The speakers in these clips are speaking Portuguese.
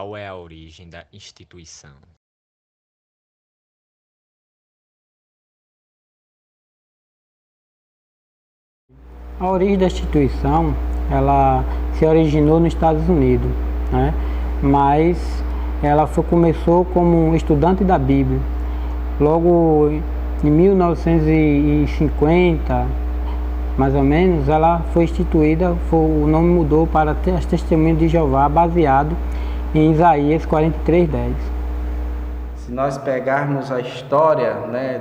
Qual é a origem da instituição? A origem da instituição, ela se originou nos Estados Unidos, né? Mas ela começou como um estudante da Bíblia. Logo em 1950, mais ou menos, ela foi instituída, o nome mudou para as Testemunhas de Jeová, baseado em Isaías 43:10. Se nós pegarmos a história, né,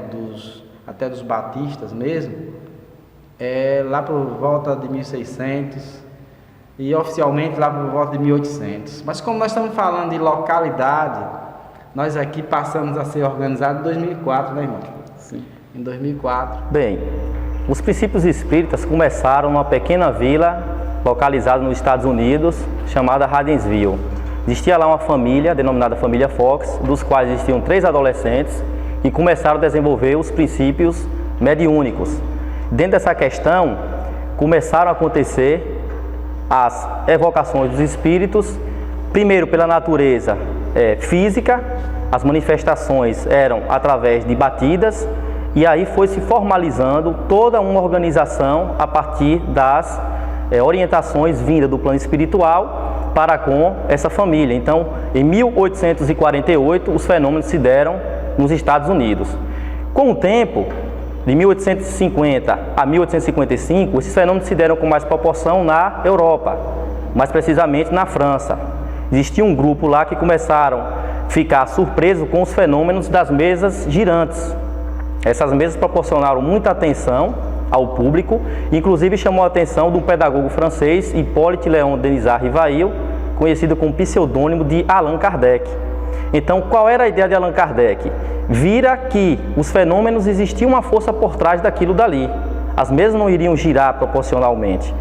até dos batistas mesmo, lá por volta de 1600 e oficialmente lá por volta de 1800. Mas como nós estamos falando de localidade, nós aqui passamos a ser organizados em 2004, né, irmão? Sim. Em 2004. Bem, os princípios espíritas começaram numa pequena vila localizada nos Estados Unidos, chamada Hardensville. Existia lá uma família, denominada família Fox, dos quais existiam 3 adolescentes e começaram a desenvolver os princípios mediúnicos. Dentro dessa questão, começaram a acontecer as evocações dos espíritos, primeiro pela natureza física, as manifestações eram através de batidas, e aí foi se formalizando toda uma organização a partir das orientações vindas do plano espiritual para com essa família. Então, em 1848, os fenômenos se deram nos Estados Unidos. Com o tempo, de 1850 a 1855, esses fenômenos se deram com mais proporção na Europa, mais precisamente na França. Existia um grupo lá que começaram a ficar surpresos com os fenômenos das mesas girantes. Essas mesas proporcionaram muita atenção ao público, inclusive chamou a atenção do pedagogo francês Hippolyte Léon Denisard Rivail, conhecido como pseudônimo de Allan Kardec. Então, qual era a ideia de Allan Kardec? Vira que os fenômenos existia uma força por trás daquilo dali. As mesas não iriam girar proporcionalmente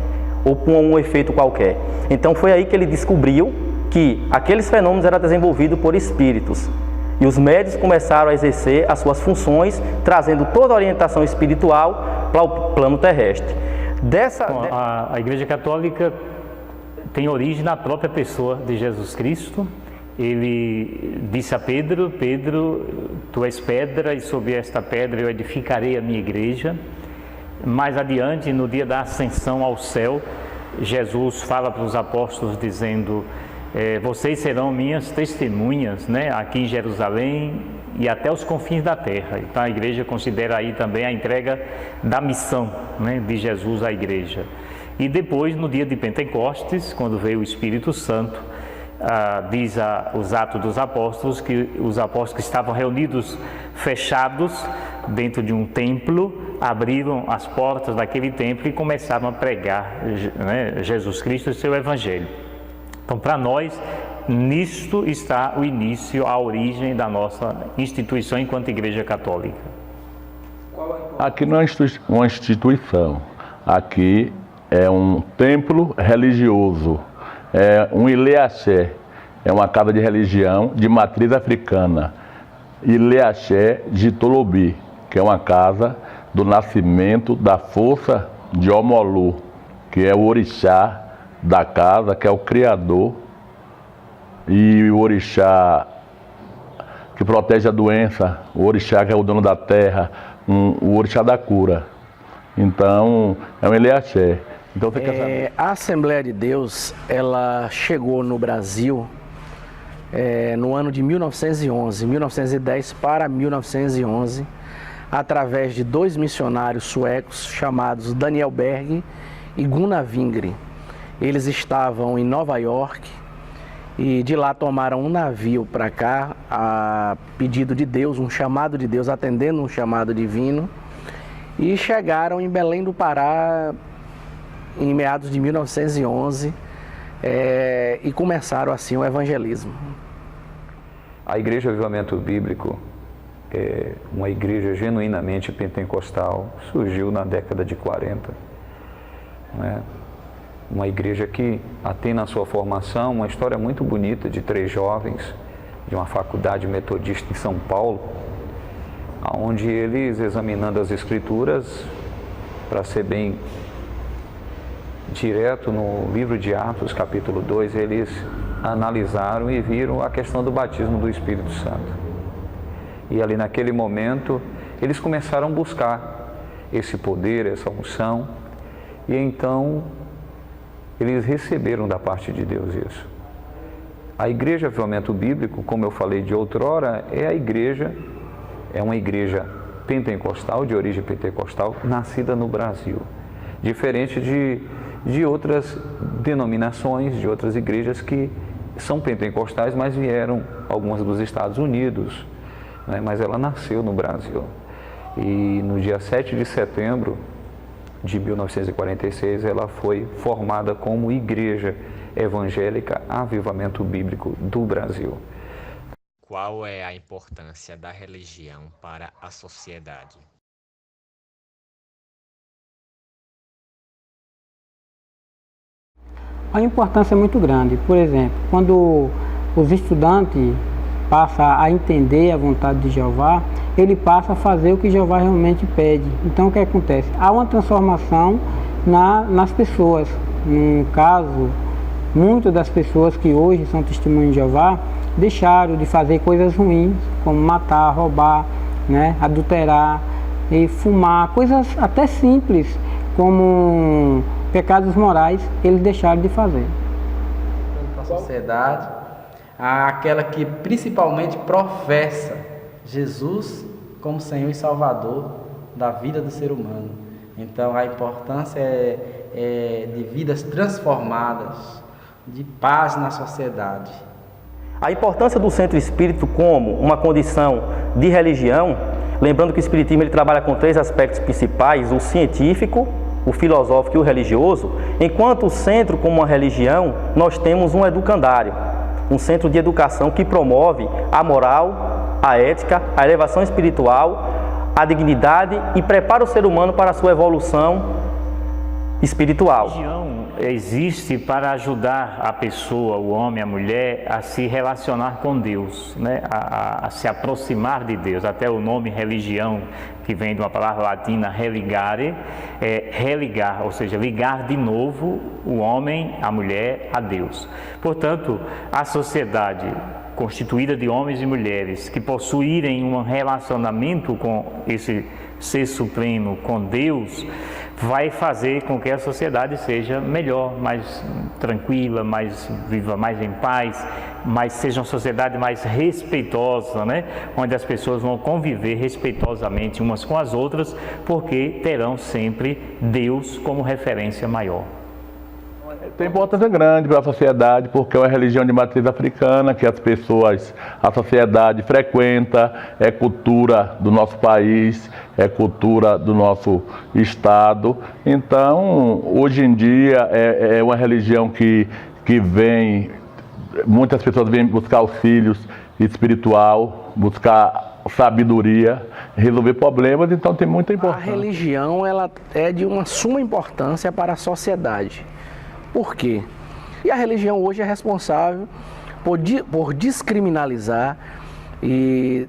ou com um efeito qualquer. Então, foi aí que ele descobriu que aqueles fenômenos eram desenvolvidos por espíritos. E os médios começaram a exercer as suas funções, trazendo toda a orientação espiritual para o plano terrestre. A Igreja Católica tem origem na própria pessoa de Jesus Cristo. Ele disse a Pedro: Pedro, tu és pedra e sobre esta pedra eu edificarei a minha igreja. Mais adiante, no dia da ascensão ao céu, Jesus fala para os apóstolos dizendo: vocês serão minhas testemunhas, né, aqui em Jerusalém e até os confins da terra. Então a igreja considera aí também a entrega da missão, né, de Jesus à igreja. E depois, no dia de Pentecostes, quando veio o Espírito Santo, diz os Atos dos Apóstolos que os apóstolos que estavam reunidos, fechados dentro de um templo, abriram as portas daquele templo e começaram a pregar, né, Jesus Cristo e seu Evangelho. Então, para nós, nisto está o início, a origem da nossa instituição enquanto Igreja Católica. Aqui não é uma instituição, aqui é um templo religioso, é um Ilê-Axé, é uma casa de religião de matriz africana, Ilê-Axé de Tolobi, que é uma casa do nascimento da força de Omolu, que é o orixá da casa, que é o criador, e o orixá que protege a doença, o orixá que é o dono da terra, o orixá da cura. Então, é um Ilê-Axé. Então, você quer saber? A Assembleia de Deus, ela chegou no Brasil no ano de 1910 para 1911, através de 2 missionários suecos chamados Daniel Berg e Gunnar Wingre. Eles estavam em Nova York e de lá tomaram um navio para cá, a pedido de Deus, um chamado de Deus, atendendo um chamado divino, e chegaram em Belém do Pará em meados de 1911 e começaram assim o evangelismo. A Igreja Avivamento Bíblico é uma igreja genuinamente pentecostal, surgiu na década de 40, né? Uma igreja que tem na sua formação uma história muito bonita de 3 jovens de uma faculdade metodista em São Paulo, onde eles, examinando as Escrituras, para ser bem direto, no livro de Atos, capítulo 2, eles analisaram e viram a questão do batismo do Espírito Santo. E ali naquele momento, eles começaram a buscar esse poder, essa unção, e então eles receberam da parte de Deus isso. A Igreja Avivamento Bíblico, como eu falei de outrora, é uma igreja pentecostal, de origem pentecostal, nascida no Brasil. Diferente de outras denominações, de outras igrejas que são pentecostais, mas vieram algumas dos Estados Unidos, né? Mas ela nasceu no Brasil. E no dia 7 de setembro de 1946, ela foi formada como Igreja Evangélica Avivamento Bíblico do Brasil. Qual é a importância da religião para a sociedade? A importância é muito grande. Por exemplo, quando os estudantes passam a entender a vontade de Jeová, ele passa a fazer o que Jeová realmente pede. Então, o que acontece? Há uma transformação nas pessoas. No caso, muitas das pessoas que hoje são testemunhas de Jeová deixaram de fazer coisas ruins, como matar, roubar, né, adulterar e fumar, coisas até simples, como pecados morais, eles deixaram de fazer. Para a sociedade, aquela que principalmente professa Jesus como Senhor e Salvador da vida do ser humano. Então a importância é de vidas transformadas, de paz na sociedade. A importância do centro espírita como uma condição de religião, lembrando que o espiritismo ele trabalha com 3 aspectos principais: o científico, o filosófico e o religioso. Enquanto o centro como uma religião, nós temos um educandário, um centro de educação que promove a moral, a ética, a elevação espiritual, a dignidade e prepara o ser humano para a sua evolução espiritual. A religião existe para ajudar a pessoa, o homem, a mulher, a se relacionar com Deus, né? a se aproximar de Deus. Até o nome religião, que vem de uma palavra latina, religare, é religar, ou seja, ligar de novo o homem, a mulher, a Deus. Portanto, a sociedade constituída de homens e mulheres que possuírem um relacionamento com esse Ser Supremo, com Deus, vai fazer com que a sociedade seja melhor, mais tranquila, mais viva, mais em paz, mas seja uma sociedade mais respeitosa, né? Onde as pessoas vão conviver respeitosamente umas com as outras, porque terão sempre Deus como referência maior. Tem importância grande para a sociedade, porque é uma religião de matriz africana, que a sociedade frequenta, é cultura do nosso país, é cultura do nosso estado. Então, hoje em dia, é uma religião que vem, muitas pessoas vêm buscar auxílios espiritual, buscar sabedoria, resolver problemas, então tem muita importância. A religião, ela é de uma suma importância para a sociedade. Por quê? E a religião hoje é responsável por descriminalizar e,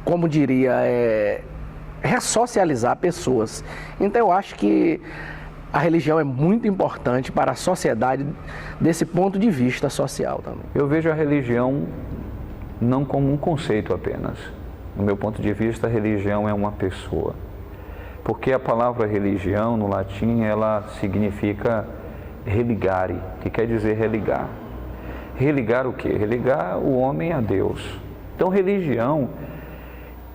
como diria, ressocializar pessoas. Então eu acho que a religião é muito importante para a sociedade desse ponto de vista social também. Eu vejo a religião não como um conceito apenas. No meu ponto de vista, a religião é uma pessoa. Porque a palavra religião, no latim, ela significa religare, que quer dizer religar. Religar o quê? Religar o homem a Deus. Então, religião,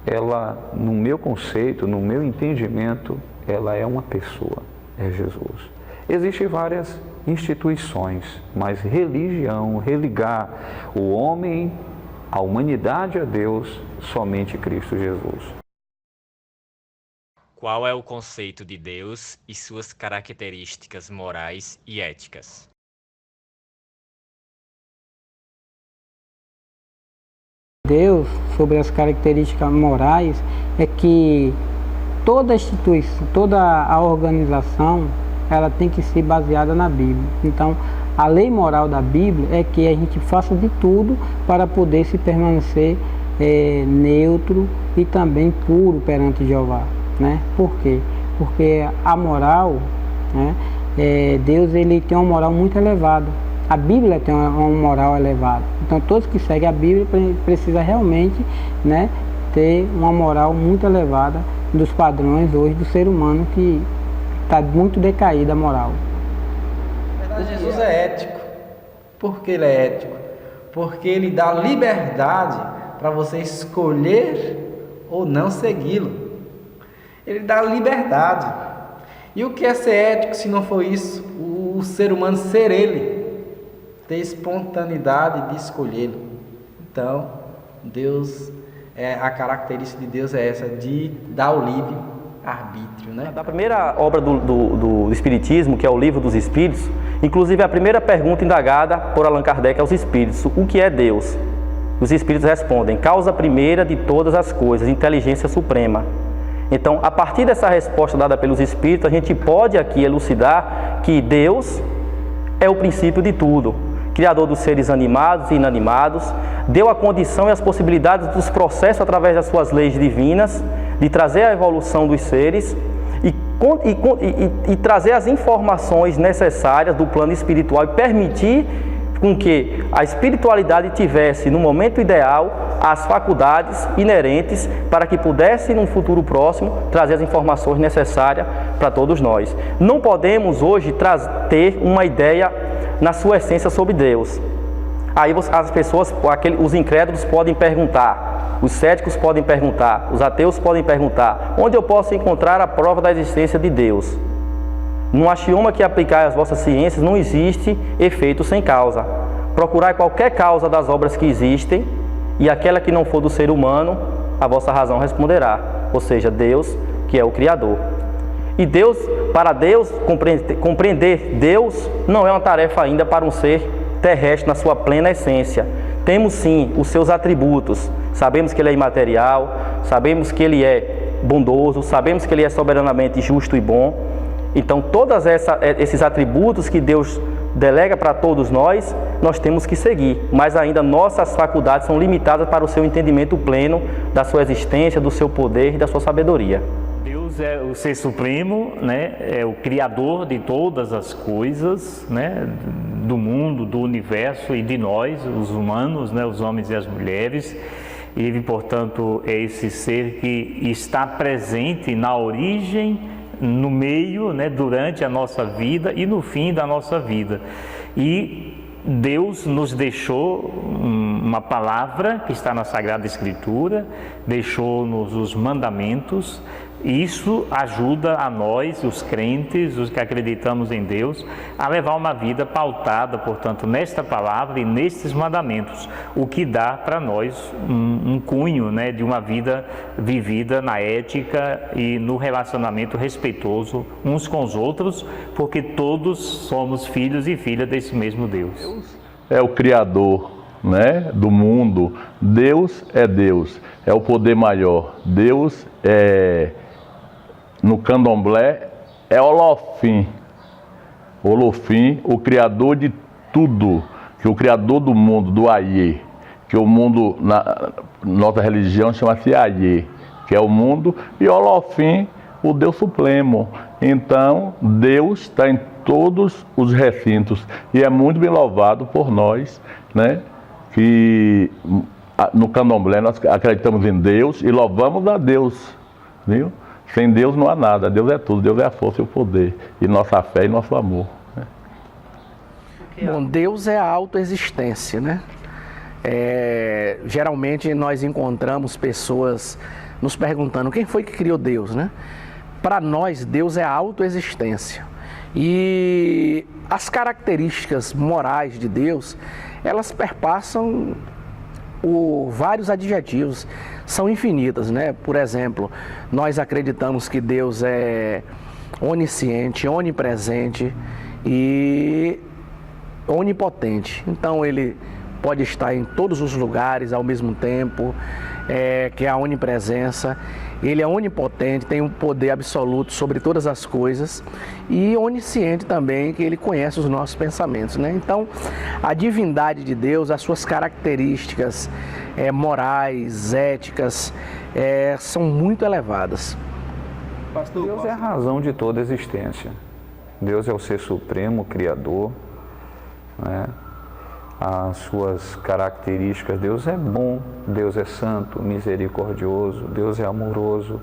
ela, no meu conceito, no meu entendimento, ela é uma pessoa, é Jesus. Existem várias instituições, mas religião, religar o homem, a humanidade a Deus, somente Cristo Jesus. Qual é o conceito de Deus e suas características morais e éticas? Deus, sobre as características morais, é que toda instituição, toda a organização, ela tem que ser baseada na Bíblia. Então, a lei moral da Bíblia é que a gente faça de tudo para poder se permanecer neutro e também puro perante Jeová. Né? Por quê? Porque a moral, né, Deus ele tem uma moral muito elevada. A Bíblia tem uma moral elevada. Então todos que seguem a Bíblia precisam realmente, né, ter uma moral muito elevada dos padrões hoje do ser humano, que está muito decaída a moral. Na verdade, Jesus é ético. Por que ele é ético? Porque ele dá liberdade para você escolher ou não segui-lo. Ele dá liberdade. E o que é ser ético se não for isso? O ser humano ser ele, ter espontaneidade de escolhê-lo. Então, a característica de Deus é essa, de dar o livre arbítrio, né? Da primeira obra do Espiritismo, que é o Livro dos Espíritos, inclusive a primeira pergunta indagada por Allan Kardec aos Espíritos: o que é Deus? Os Espíritos respondem: causa primeira de todas as coisas, inteligência suprema. Então, a partir dessa resposta dada pelos Espíritos, a gente pode aqui elucidar que Deus é o princípio de tudo, Criador dos seres animados e inanimados, deu a condição e as possibilidades dos processos através das suas leis divinas, de trazer a evolução dos seres e trazer as informações necessárias do plano espiritual e permitir com que a espiritualidade tivesse, no momento ideal, as faculdades inerentes para que pudesse, num futuro próximo, trazer as informações necessárias para todos nós. Não podemos hoje ter uma ideia na sua essência sobre Deus. Aí as pessoas, os incrédulos podem perguntar, os céticos podem perguntar, os ateus podem perguntar: onde eu posso encontrar a prova da existência de Deus? No axioma que aplicai às vossas ciências não existe efeito sem causa. Procurai qualquer causa das obras que existem, e aquela que não for do ser humano, a vossa razão responderá. Ou seja, Deus, que é o Criador. E Deus, para Deus, compreender Deus não é uma tarefa ainda para um ser terrestre na sua plena essência. Temos sim os seus atributos. Sabemos que Ele é imaterial, sabemos que Ele é bondoso, sabemos que Ele é soberanamente justo e bom. Então, todos esses atributos que Deus delega para todos nós temos que seguir, mas ainda nossas faculdades são limitadas para o seu entendimento pleno da sua existência, do seu poder e da sua sabedoria. Deus é o Ser Supremo, né? É o Criador de todas as coisas, né? Do mundo, do universo e de nós, os humanos, né? Os homens e as mulheres. Ele, portanto, é esse ser que está presente na origem, no meio, né, durante a nossa vida e no fim da nossa vida. E Deus nos deixou uma palavra que está na Sagrada Escritura, deixou-nos os mandamentos. Isso ajuda a nós, os crentes, os que acreditamos em Deus, a levar uma vida pautada, portanto, nesta palavra e nestes mandamentos, o que dá para nós um cunho, né, de uma vida vivida na ética e no relacionamento respeitoso uns com os outros, porque todos somos filhos e filhas desse mesmo Deus. É o Criador, né, do mundo. Deus, é o poder maior. Deus no candomblé é Olofim, o criador de tudo, que o criador do mundo, do Ayê, que o mundo, na nossa religião chama-se Ayê, que é o mundo, e Olofim, o Deus Supremo. Então, Deus está em todos os recintos e é muito bem louvado por nós, né, que no candomblé nós acreditamos em Deus e louvamos a Deus, viu? Sem Deus não há nada, Deus é tudo, Deus é a força e o poder, e nossa fé e nosso amor, né? Bom, Deus é a autoexistência, né? Geralmente nós encontramos pessoas nos perguntando quem foi que criou Deus, né? Para nós, Deus é a autoexistência. E as características morais de Deus, elas perpassam vários adjetivos, são infinitas, né? Por exemplo, nós acreditamos que Deus é onisciente, onipresente e onipotente. Então Ele pode estar em todos os lugares ao mesmo tempo, que é a onipresença. Ele é onipotente, tem um poder absoluto sobre todas as coisas, e onisciente também, que Ele conhece os nossos pensamentos, né? Então, a divindade de Deus, as suas características morais, éticas, são muito elevadas. Deus é a razão de toda existência. Deus é o Ser Supremo, o Criador. né? As suas características. Deus é bom, Deus é santo, misericordioso, Deus é amoroso,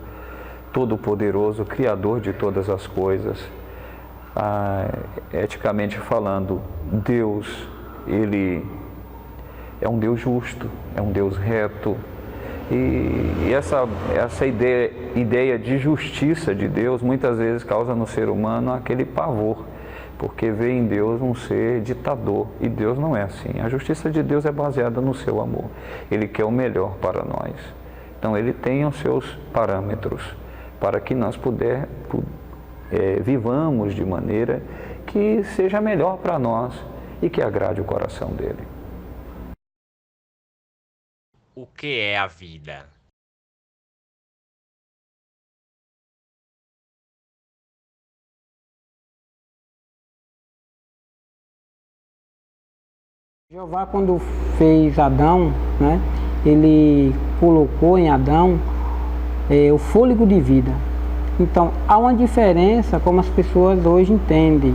todo-poderoso, criador de todas as coisas. Eticamente falando, Deus, Ele é um Deus justo, é um Deus reto. E essa ideia de justiça de Deus muitas vezes causa no ser humano aquele pavor, porque vê em Deus um ser ditador, e Deus não é assim. A justiça de Deus é baseada no seu amor. Ele quer o melhor para nós. Então Ele tem os seus parâmetros para que nós vivamos de maneira que seja melhor para nós e que agrade o coração dEle. O que é a vida? Jeová, quando fez Adão, né, ele colocou em Adão o fôlego de vida. Então, há uma diferença, como as pessoas hoje entendem,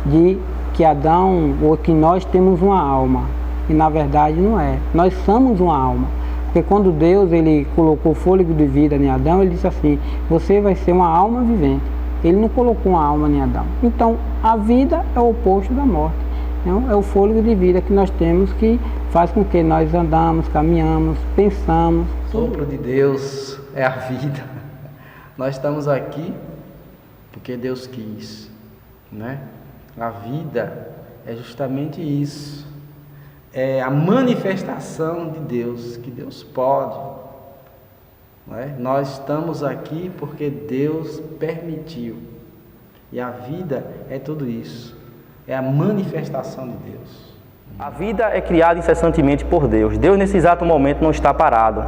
de que Adão, ou que nós temos uma alma. E na verdade não é. Nós somos uma alma. Porque quando Deus ele colocou fôlego de vida em Adão, ele disse assim: você vai ser uma alma vivente. Ele não colocou uma alma em Adão. Então, a vida é o oposto da morte. Então, é o fôlego de vida que nós temos, que faz com que nós andamos, caminhamos, pensamos. O sopro de Deus é a vida. Nós estamos aqui porque Deus quis, né? A vida é justamente isso. É a manifestação de Deus, que Deus pode. Né? Nós estamos aqui porque Deus permitiu. E a vida é tudo isso. É a manifestação de Deus. A vida é criada incessantemente por Deus. Deus, nesse exato momento, não está parado.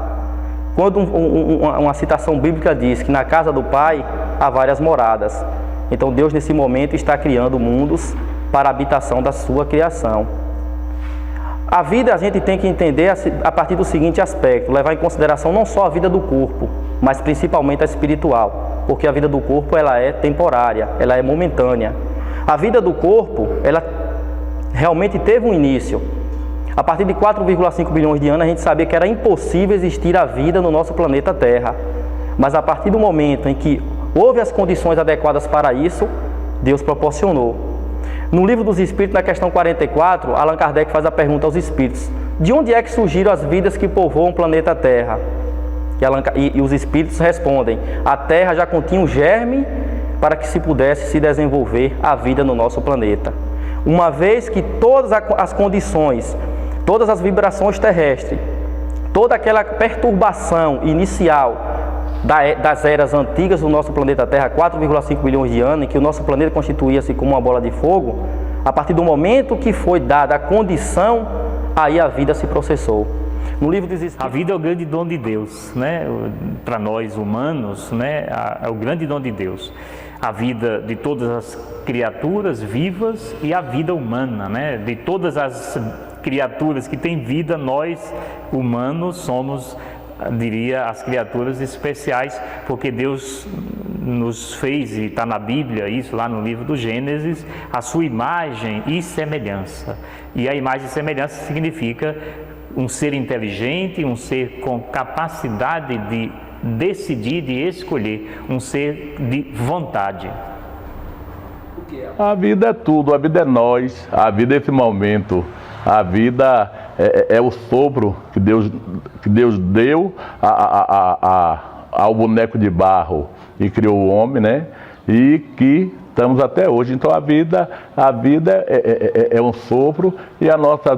Quando uma citação bíblica diz que na casa do Pai há várias moradas. Então Deus, nesse momento, está criando mundos para a habitação da sua criação. A vida a gente tem que entender a partir do seguinte aspecto: levar em consideração não só a vida do corpo, mas principalmente a espiritual. Porque a vida do corpo ela é temporária, ela é momentânea. A vida do corpo, ela realmente teve um início. A partir de 4,5 bilhões de anos, a gente sabia que era impossível existir a vida no nosso planeta Terra. Mas a partir do momento em que houve as condições adequadas para isso, Deus proporcionou. No Livro dos Espíritos, na questão 44, Allan Kardec faz a pergunta aos espíritos: de onde é que surgiram as vidas que povoam o planeta Terra? E os espíritos respondem: a Terra já continha um germe para que se pudesse se desenvolver a vida no nosso planeta. Uma vez que todas as condições, todas as vibrações terrestres, toda aquela perturbação inicial das eras antigas do nosso planeta Terra, 4,5 bilhões de anos, em que o nosso planeta constituía-se como uma bola de fogo, a partir do momento que foi dada a condição, aí a vida se processou. No livro dos Espíritos... A vida é o grande dom de Deus, né? Para nós humanos, né? É o grande dom de Deus. A vida de todas as criaturas vivas e a vida humana, né? De todas as criaturas que têm vida, nós humanos somos, diria, as criaturas especiais, porque Deus nos fez, e está na Bíblia, isso lá no livro do Gênesis, a sua imagem e semelhança. E a imagem e semelhança significa um ser inteligente, um ser com capacidade de decidir, de escolher, um ser de vontade. A vida é tudo, a vida é nós, a vida é esse momento, a vida é o sopro que Deus deu ao boneco de barro e criou o homem, né? E que estamos até hoje. Então a vida é um sopro e a nossa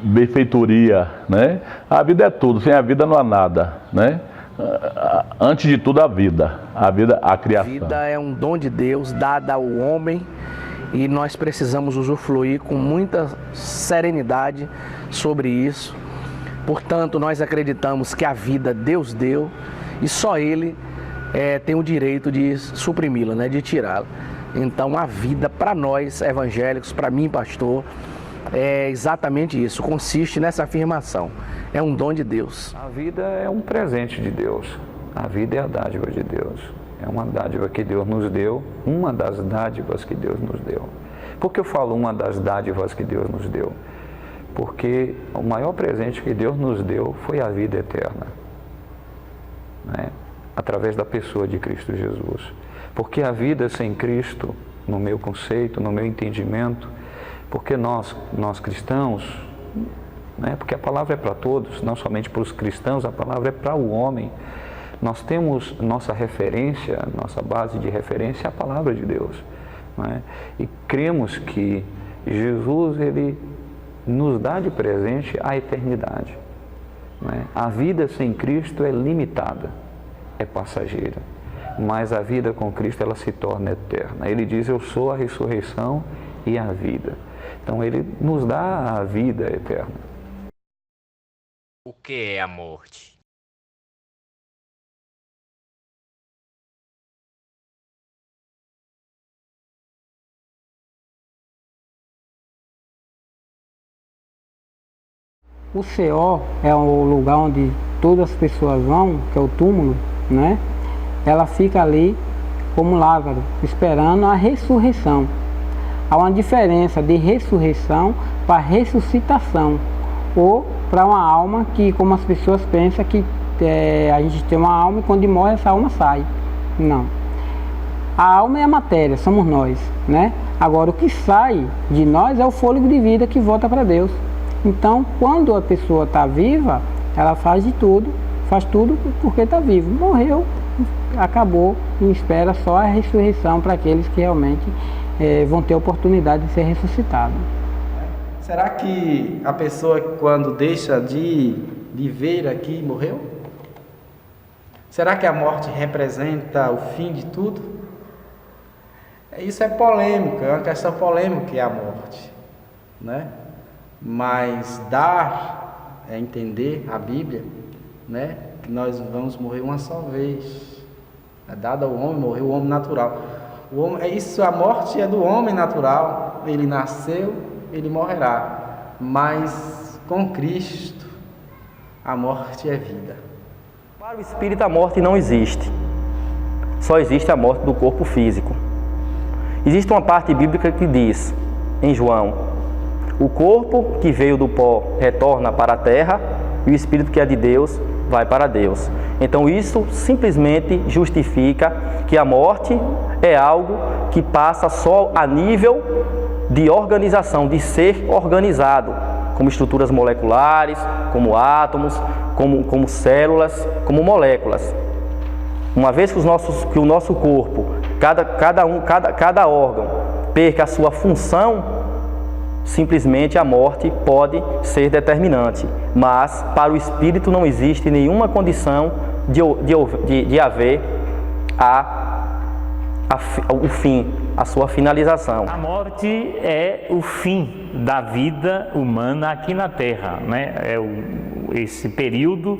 benfeitoria, né? A vida é tudo, sem a vida não há nada, né? Antes de tudo a vida, a criação. A vida é um dom de Deus dada ao homem e nós precisamos usufruir com muita serenidade sobre isso. Portanto, nós acreditamos que a vida Deus deu e só Ele tem o direito de suprimi-la, né? De tirá-la. Então a vida para nós evangélicos, para mim pastor, é exatamente isso, consiste nessa afirmação, é um dom de Deus. A vida é um presente de Deus, a vida é a dádiva de Deus, é uma dádiva que Deus nos deu, uma das dádivas que Deus nos deu. Por que eu falo uma das dádivas que Deus nos deu? Porque o maior presente que Deus nos deu foi a vida eterna, né? Através da pessoa de Cristo Jesus. Porque a vida sem Cristo, no meu conceito, no meu entendimento, porque nós cristãos, né? Porque a palavra é para todos, não somente para os cristãos, a palavra é para o homem. Nós temos nossa referência, nossa base de referência é a palavra de Deus, né? E cremos que Jesus, ele nos dá de presente a eternidade, né? A vida sem Cristo é limitada, é passageira, mas a vida com Cristo ela se torna eterna. Ele diz: eu sou a ressurreição e a vida. Então ele nos dá a vida eterna. O que é a morte? O Sheol é o lugar onde todas as pessoas vão, que é o túmulo, né? Ela fica ali como Lázaro, esperando a ressurreição. Há uma diferença de ressurreição para ressuscitação, ou para uma alma que, como as pessoas pensam, que a gente tem uma alma e quando morre essa alma sai. Não. A alma é a matéria, somos nós, né? Agora o que sai de nós é o fôlego de vida que volta para Deus. Então, quando a pessoa está viva, ela faz tudo porque está vivo. Morreu, acabou, e espera só a ressurreição para aqueles que realmente vão ter a oportunidade de ser ressuscitados. Será que a pessoa, quando deixa de viver aqui, morreu? Será que a morte representa o fim de tudo? Isso é polêmico, é uma questão polêmica, que é a morte, né? Mas dar é entender a Bíblia, né? Que nós vamos morrer uma só vez. É dado ao homem morrer, o homem natural. O homem, a morte é do homem natural. Ele nasceu, ele morrerá. Mas com Cristo, a morte é vida. Para o espírito, a morte não existe. Só existe a morte do corpo físico. Existe uma parte bíblica que diz, em João: o corpo que veio do pó retorna para a terra e o espírito que é de Deus vai para Deus. Então isso simplesmente justifica que a morte é algo que passa só a nível de organização, de ser organizado, como estruturas moleculares, como átomos, como células, como moléculas. Uma vez que o nosso corpo, cada órgão perca a sua função, simplesmente a morte pode ser determinante, mas para o espírito não existe nenhuma condição de haver o fim, a sua finalização. A morte é o fim da vida humana aqui na Terra, né? Esse período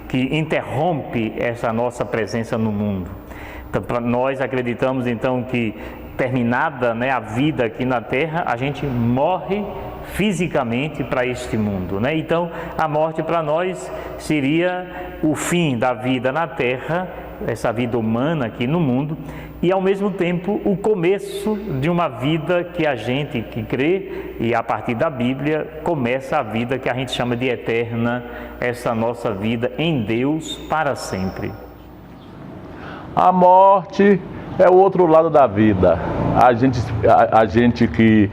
que interrompe essa nossa presença no mundo. Então, nós acreditamos então que terminada, né, a vida aqui na Terra, a gente morre fisicamente para este mundo, né? Então, a morte para nós seria o fim da vida na Terra, essa vida humana aqui no mundo, e ao mesmo tempo o começo de uma vida que a gente que crê, e a partir da Bíblia, começa a vida que a gente chama de eterna, essa nossa vida em Deus para sempre. A morte é o outro lado da vida. A gente que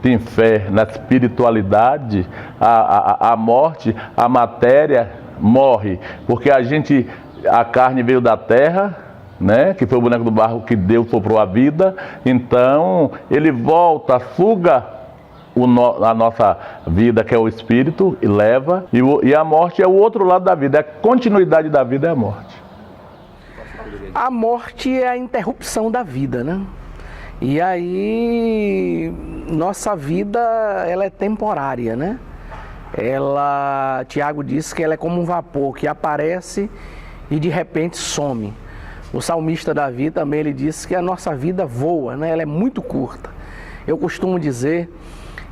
tem fé na espiritualidade, a morte, a matéria morre, porque a carne veio da terra, né? Que foi o boneco do barro que Deus soprou a vida, então ele volta, suga a nossa vida, que é o espírito, e leva, e a morte é o outro lado da vida, a continuidade da vida é a morte. A morte é a interrupção da vida, né? E aí, nossa vida, ela é temporária, né? Tiago diz que ela é como um vapor que aparece e de repente some. O salmista Davi também, ele diz que a nossa vida voa, né? Ela é muito curta. Eu costumo dizer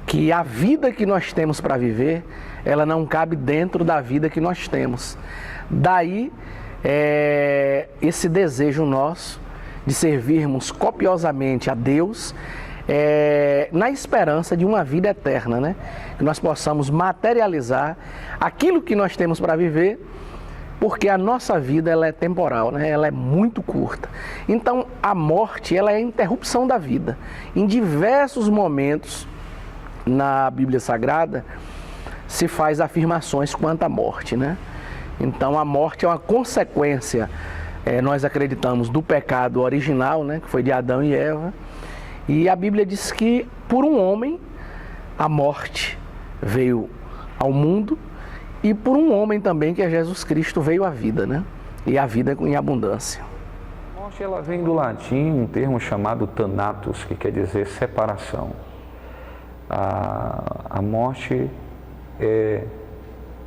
que a vida que nós temos para viver, ela não cabe dentro da vida que nós temos. Daí, esse desejo nosso de servirmos copiosamente a Deus, na esperança de uma vida eterna, né? Que nós possamos materializar aquilo que nós temos para viver, porque a nossa vida ela é temporal, né? Ela é muito curta. Então a morte ela é a interrupção da vida. Em diversos momentos na Bíblia Sagrada se faz afirmações quanto à morte, né? Então a morte é uma consequência, nós acreditamos, do pecado original, né? Que foi de Adão e Eva. E a Bíblia diz que por um homem a morte veio ao mundo e por um homem também, que é Jesus Cristo, veio a vida, né? E a vida em abundância. A morte ela vem do latim um termo chamado thanatos, que quer dizer separação. A morte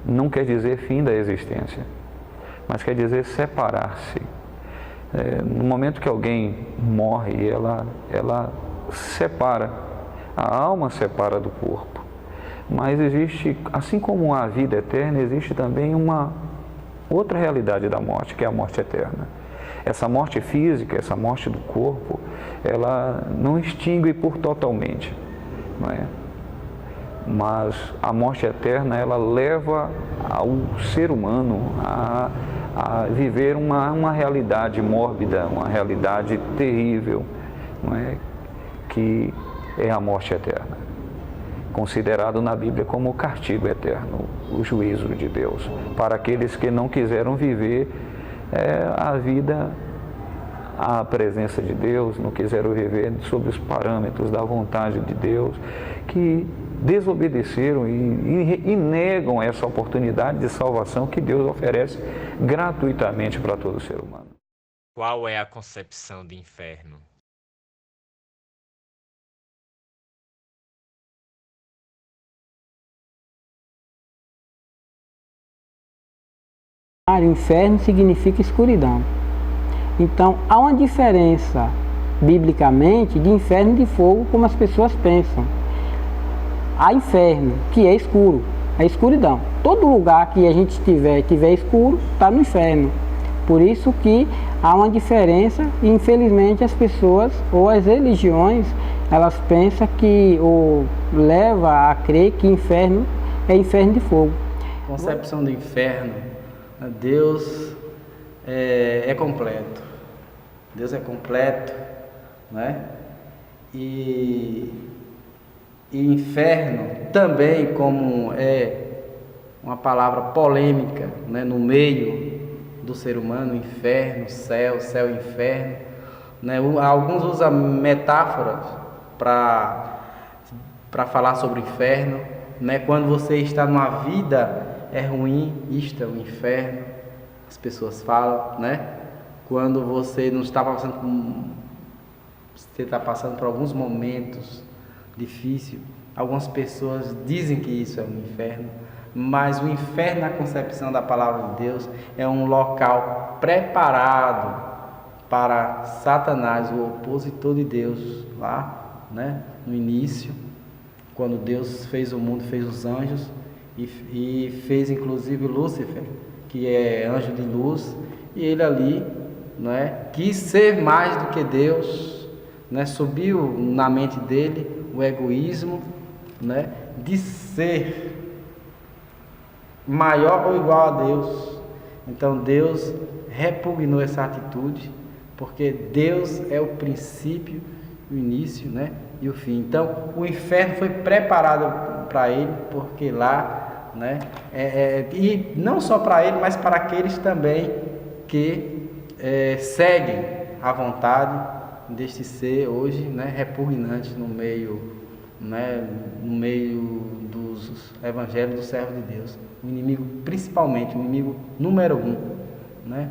não quer dizer fim da existência, mas quer dizer separar-se. No momento que alguém morre, ela separa, a alma separa do corpo. Mas existe, assim como a vida eterna, existe também uma outra realidade da morte, que é a morte eterna. Essa morte física, essa morte do corpo, ela não extingue por totalmente, não é? Mas a morte eterna, ela leva ao ser humano a viver uma realidade mórbida, uma realidade terrível, não é? Que é a morte eterna, considerado na Bíblia como o castigo eterno, o juízo de Deus, para aqueles que não quiseram viver a vida, a presença de Deus, não quiseram viver sob os parâmetros da vontade de Deus, que desobedeceram e negam essa oportunidade de salvação que Deus oferece gratuitamente para todo ser humano. Qual é a concepção de inferno? O inferno significa escuridão. Então, há uma diferença, biblicamente, de inferno e de fogo, como as pessoas pensam. Há inferno, que é escuro, é escuridão. Todo lugar que a gente tiver escuro, está no inferno. Por isso que há uma diferença e, infelizmente, as pessoas, ou as religiões, elas pensam que, ou leva a crer que inferno é inferno de fogo. Concepção do inferno, Deus é completo. Deus é completo, né? E inferno também, como é uma palavra polêmica, né, no meio do ser humano, inferno, céu, céu, inferno, né? Alguns usam metáforas para falar sobre o inferno, né? Quando você está numa vida ruim, isto é o inferno, as pessoas falam, né? Quando você não está passando você está passando por alguns momentos difíceis, algumas pessoas dizem que isso é um inferno, mas o inferno, na concepção da palavra de Deus, é um local preparado para Satanás, o opositor de Deus, lá, né? No início, quando Deus fez o mundo, fez os anjos, e fez inclusive Lúcifer, que é anjo de luz, e ele ali, né, quis ser mais do que Deus, né, subiu na mente dele o egoísmo, né, de ser maior ou igual a Deus. Então Deus repugnou essa atitude, porque Deus é o princípio, o início, né, e o fim. Então o inferno foi preparado para ele, porque lá, né, e não só para ele, mas para aqueles também que seguem a vontade deste ser hoje, né, repugnante no meio, né, no meio dos evangelhos do servo de Deus. O inimigo, principalmente, o inimigo número 1, né?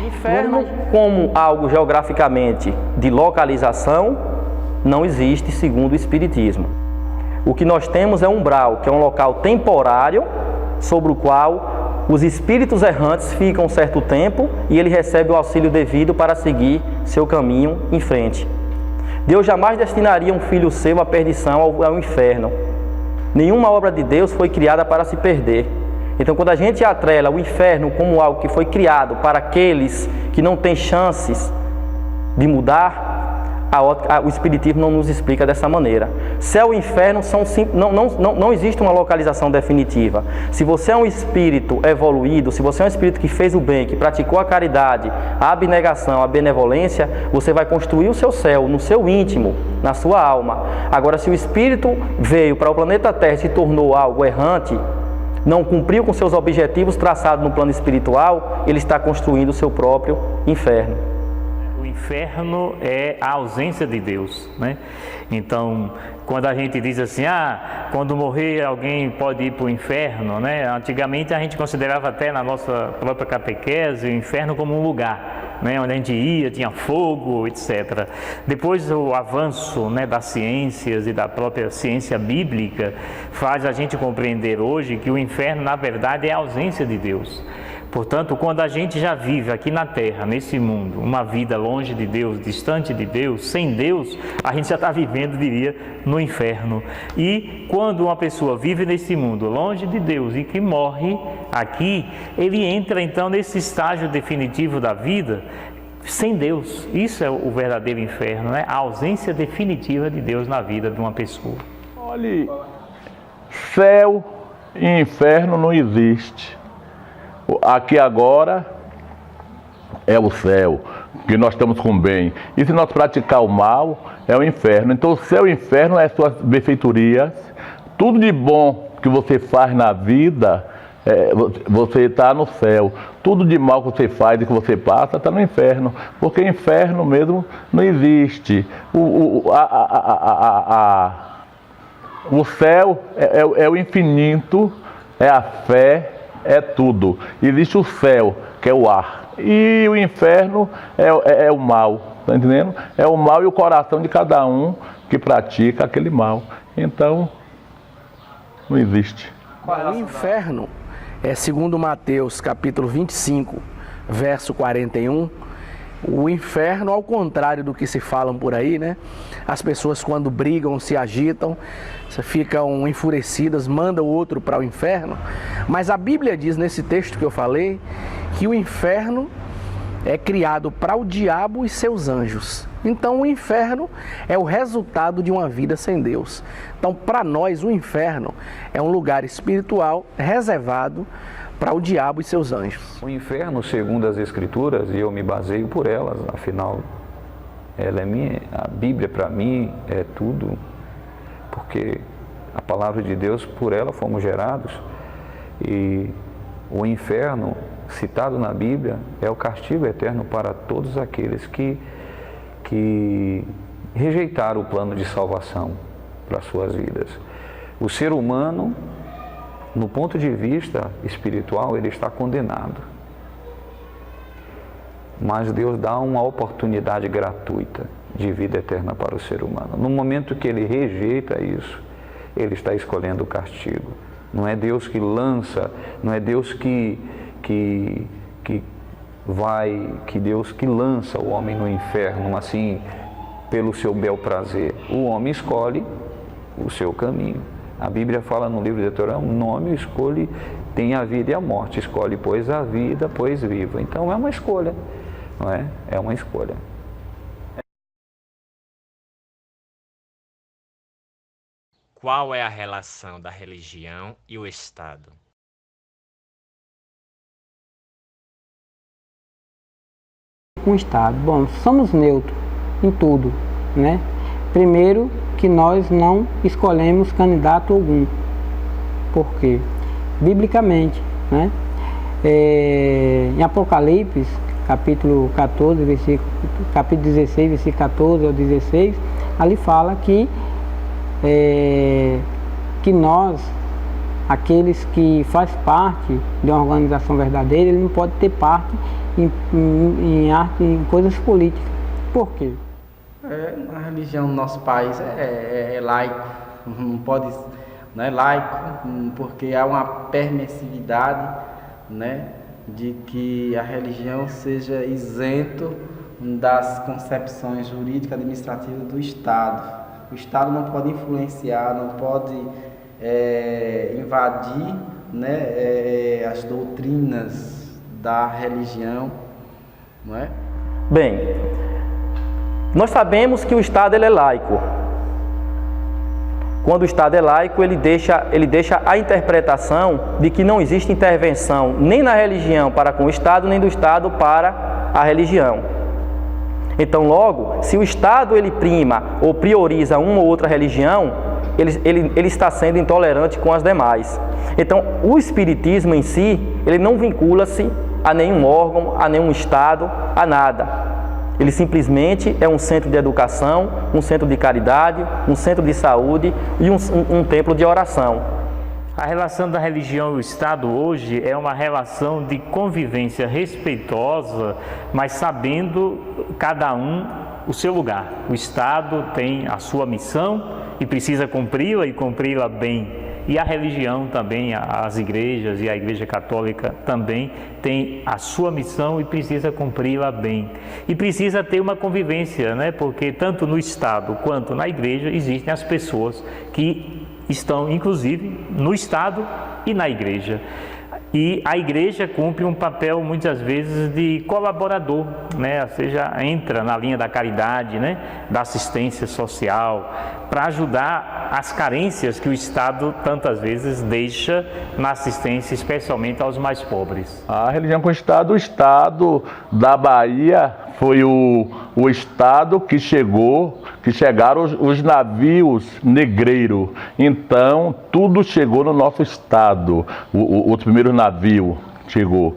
Inferno, como algo geograficamente de localização, não existe segundo o Espiritismo. O que nós temos é um umbral, que é um local temporário sobre o qual os espíritos errantes ficam um certo tempo e ele recebe o auxílio devido para seguir seu caminho em frente. Deus jamais destinaria um filho seu à perdição, ao inferno. Nenhuma obra de Deus foi criada para se perder. Então, quando a gente atrela o inferno como algo que foi criado para aqueles que não têm chances de mudar, o Espiritismo não nos explica dessa maneira. Céu e inferno não existe uma localização definitiva. Se você é um espírito evoluído, se você é um espírito que fez o bem, que praticou a caridade, a abnegação, a benevolência, você vai construir o seu céu no seu íntimo, na sua alma. Agora, se o espírito veio para o planeta Terra e se tornou algo errante, não cumpriu com seus objetivos traçados no plano espiritual, ele está construindo o seu próprio inferno. O inferno é a ausência de Deus, né? Então, quando a gente diz assim, quando morrer alguém pode ir para o inferno, né? Antigamente a gente considerava até na nossa própria catequese o inferno como um lugar, né? Onde a gente ia, tinha fogo, etc. Depois o avanço, né, das ciências e da própria ciência bíblica faz a gente compreender hoje que o inferno na verdade é a ausência de Deus. Portanto, quando a gente já vive aqui na Terra, nesse mundo, uma vida longe de Deus, distante de Deus, sem Deus, a gente já está vivendo, diria, no inferno. E quando uma pessoa vive nesse mundo, longe de Deus, e que morre aqui, ele entra então nesse estágio definitivo da vida, sem Deus. Isso é o verdadeiro inferno, né? A ausência definitiva de Deus na vida de uma pessoa. Olhe, céu e inferno não existe. Aqui agora é o céu, que nós estamos com bem. E se nós praticar o mal, é o inferno. Então o céu e o inferno é suas benfeitorias. Tudo de bom que você faz na vida, você está no céu. Tudo de mal que você faz e que você passa, está no inferno. Porque inferno mesmo não existe. O céu é o infinito, é a fé, é tudo. Existe o céu, que é o ar, e o inferno é o mal, tá entendendo? É o mal e o coração de cada um que pratica aquele mal. Então, não existe. O inferno, segundo Mateus capítulo 25, verso 41, o inferno, ao contrário do que se falam por aí, né? As pessoas quando brigam, se agitam, ficam enfurecidas, mandam o outro para o inferno. Mas a Bíblia diz nesse texto que eu falei, que o inferno é criado para o diabo e seus anjos. Então o inferno é o resultado de uma vida sem Deus. Então para nós o inferno é um lugar espiritual reservado para o diabo e seus anjos. O inferno, segundo as Escrituras, e eu me baseio por elas, afinal, ela é minha, a Bíblia para mim é tudo, porque a palavra de Deus, por ela fomos gerados, e o inferno, citado na Bíblia, é o castigo eterno para todos aqueles que rejeitaram o plano de salvação para as suas vidas. O ser humano, no ponto de vista espiritual, ele está condenado. Mas Deus dá uma oportunidade gratuita de vida eterna para o ser humano. No momento que ele rejeita isso, ele está escolhendo o castigo. Não é Deus que lança, não é Deus que Deus que lança o homem no inferno, assim, pelo seu bel prazer. O homem escolhe o seu caminho. A Bíblia fala no livro de Deuteronômio, o nome escolhe, tem a vida e a morte. Escolhe, pois, a vida, pois viva. Então é uma escolha, não é? É uma escolha. Qual é a relação da religião e o Estado? Com o Estado. Bom, somos neutros em tudo, né? Primeiro, que nós não escolhemos candidato algum. Por quê? Biblicamente, né? Em Apocalipse, capítulo 14, capítulo 16, versículo 14 ao 16, ali fala que nós, aqueles que faz parte de uma organização verdadeira, ele não pode ter parte em arte, em coisas políticas. Por quê? A religião no nosso país é laico, não pode, não é laico, porque há uma permissividade, né, de que a religião seja isento das concepções jurídicas e administrativas do Estado. O Estado não pode influenciar, não pode invadir, né, as doutrinas da religião, não é? Bem, Nós sabemos que o Estado ele é laico. Quando o Estado é laico, ele deixa a interpretação de que não existe intervenção nem na religião para com o Estado, nem do Estado para a religião. Então, logo, se o Estado ele prima ou prioriza uma ou outra religião, ele está sendo intolerante com as demais. Então, o Espiritismo em si, ele não vincula-se a nenhum órgão, a nenhum Estado, a nada. Ele simplesmente é um centro de educação, um centro de caridade, um centro de saúde e um templo de oração. A relação da religião e o Estado hoje é uma relação de convivência respeitosa, mas sabendo cada um o seu lugar. O Estado tem a sua missão e precisa cumpri-la e cumpri-la bem. E a religião também, as igrejas e a Igreja Católica também tem a sua missão e precisa cumpri-la bem. E precisa ter uma convivência, né? Porque tanto no Estado quanto na igreja existem as pessoas que estão, inclusive, no Estado e na igreja. E a igreja cumpre um papel, muitas vezes, de colaborador, né? Ou seja, entra na linha da caridade, né? Da assistência social, para ajudar as carências que o Estado, tantas vezes, deixa na assistência, especialmente aos mais pobres. A religião com o Estado da Bahia foi o Estado que chegaram os navios negreiros. Então, tudo chegou no nosso Estado. O primeiro navio chegou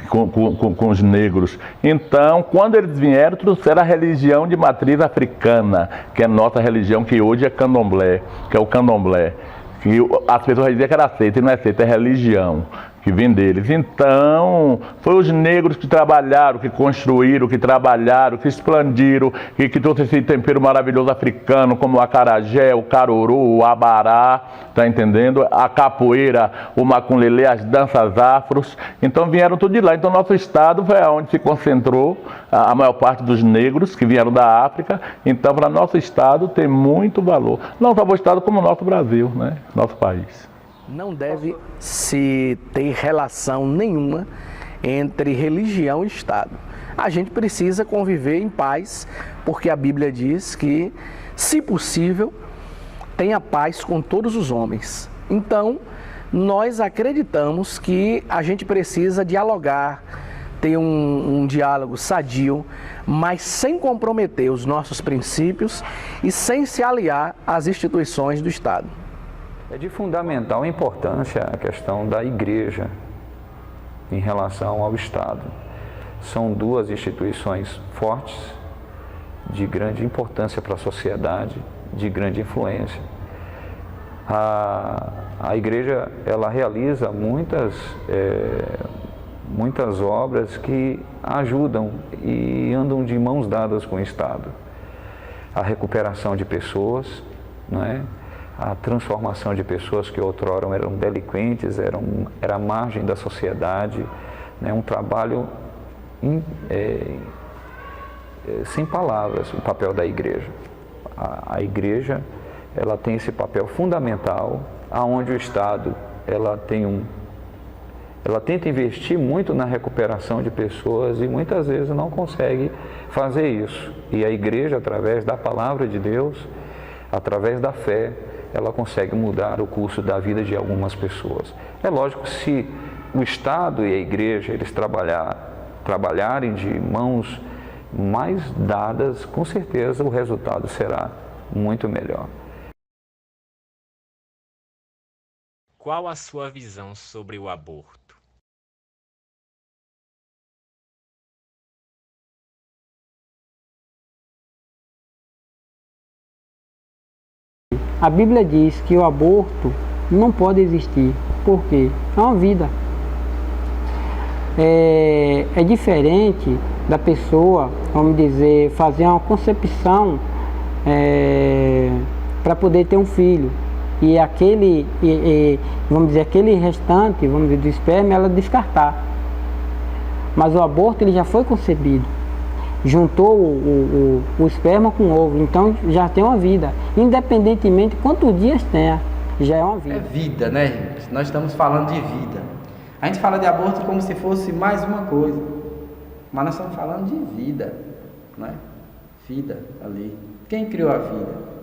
com os negros. Então, quando eles vieram, trouxeram a religião de matriz africana, que é a nossa religião, que hoje é candomblé, que é o candomblé. Que as pessoas diziam que era seita, e não é seita, é religião que vem deles. Então, foi os negros que trabalharam, que construíram, que trabalharam, que expandiram, que trouxe esse tempero maravilhoso africano, como o acarajé, o caruru, o abará, tá entendendo? A capoeira, o maculelê, as danças afros. Então, vieram tudo de lá. Então, nosso estado foi onde se concentrou a maior parte dos negros que vieram da África. Então, para nosso estado tem muito valor. Não só o estado, como o nosso Brasil, né? Nosso país. Não deve se ter relação nenhuma entre religião e Estado. A gente precisa conviver em paz, porque a Bíblia diz que, se possível, tenha paz com todos os homens. Então, nós acreditamos que a gente precisa dialogar, ter um diálogo sadio, mas sem comprometer os nossos princípios e sem se aliar às instituições do Estado. É de fundamental importância a questão da igreja em relação ao Estado. São duas instituições fortes, de grande importância para a sociedade, de grande influência. A igreja, ela realiza muitas obras que ajudam e andam de mãos dadas com o Estado. A recuperação de pessoas, não é? A transformação de pessoas que outrora eram delinquentes, era a margem da sociedade, né? Um trabalho sem palavras, o papel da igreja. A igreja, ela tem esse papel fundamental, aonde o Estado ela tenta investir muito na recuperação de pessoas e muitas vezes não consegue fazer isso. E a igreja, através da palavra de Deus, através da fé, ela consegue mudar o curso da vida de algumas pessoas. É lógico, se o Estado e a igreja eles trabalharem de mãos mais dadas, com certeza o resultado será muito melhor. Qual a sua visão sobre o aborto? A Bíblia diz que o aborto não pode existir. Por quê? É uma vida. É diferente da pessoa, vamos dizer, fazer uma concepção para poder ter um filho. E vamos dizer, aquele restante, vamos dizer, do esperma, ela descartar. Mas o aborto ele já foi concebido. Juntou o esperma com o ovo, então já tem uma vida. Independentemente de quantos dias tenha, já é uma vida. É vida, né, gente? Nós estamos falando de vida. A gente fala de aborto como se fosse mais uma coisa, mas nós estamos falando de vida, né? vida ali. Quem criou a vida?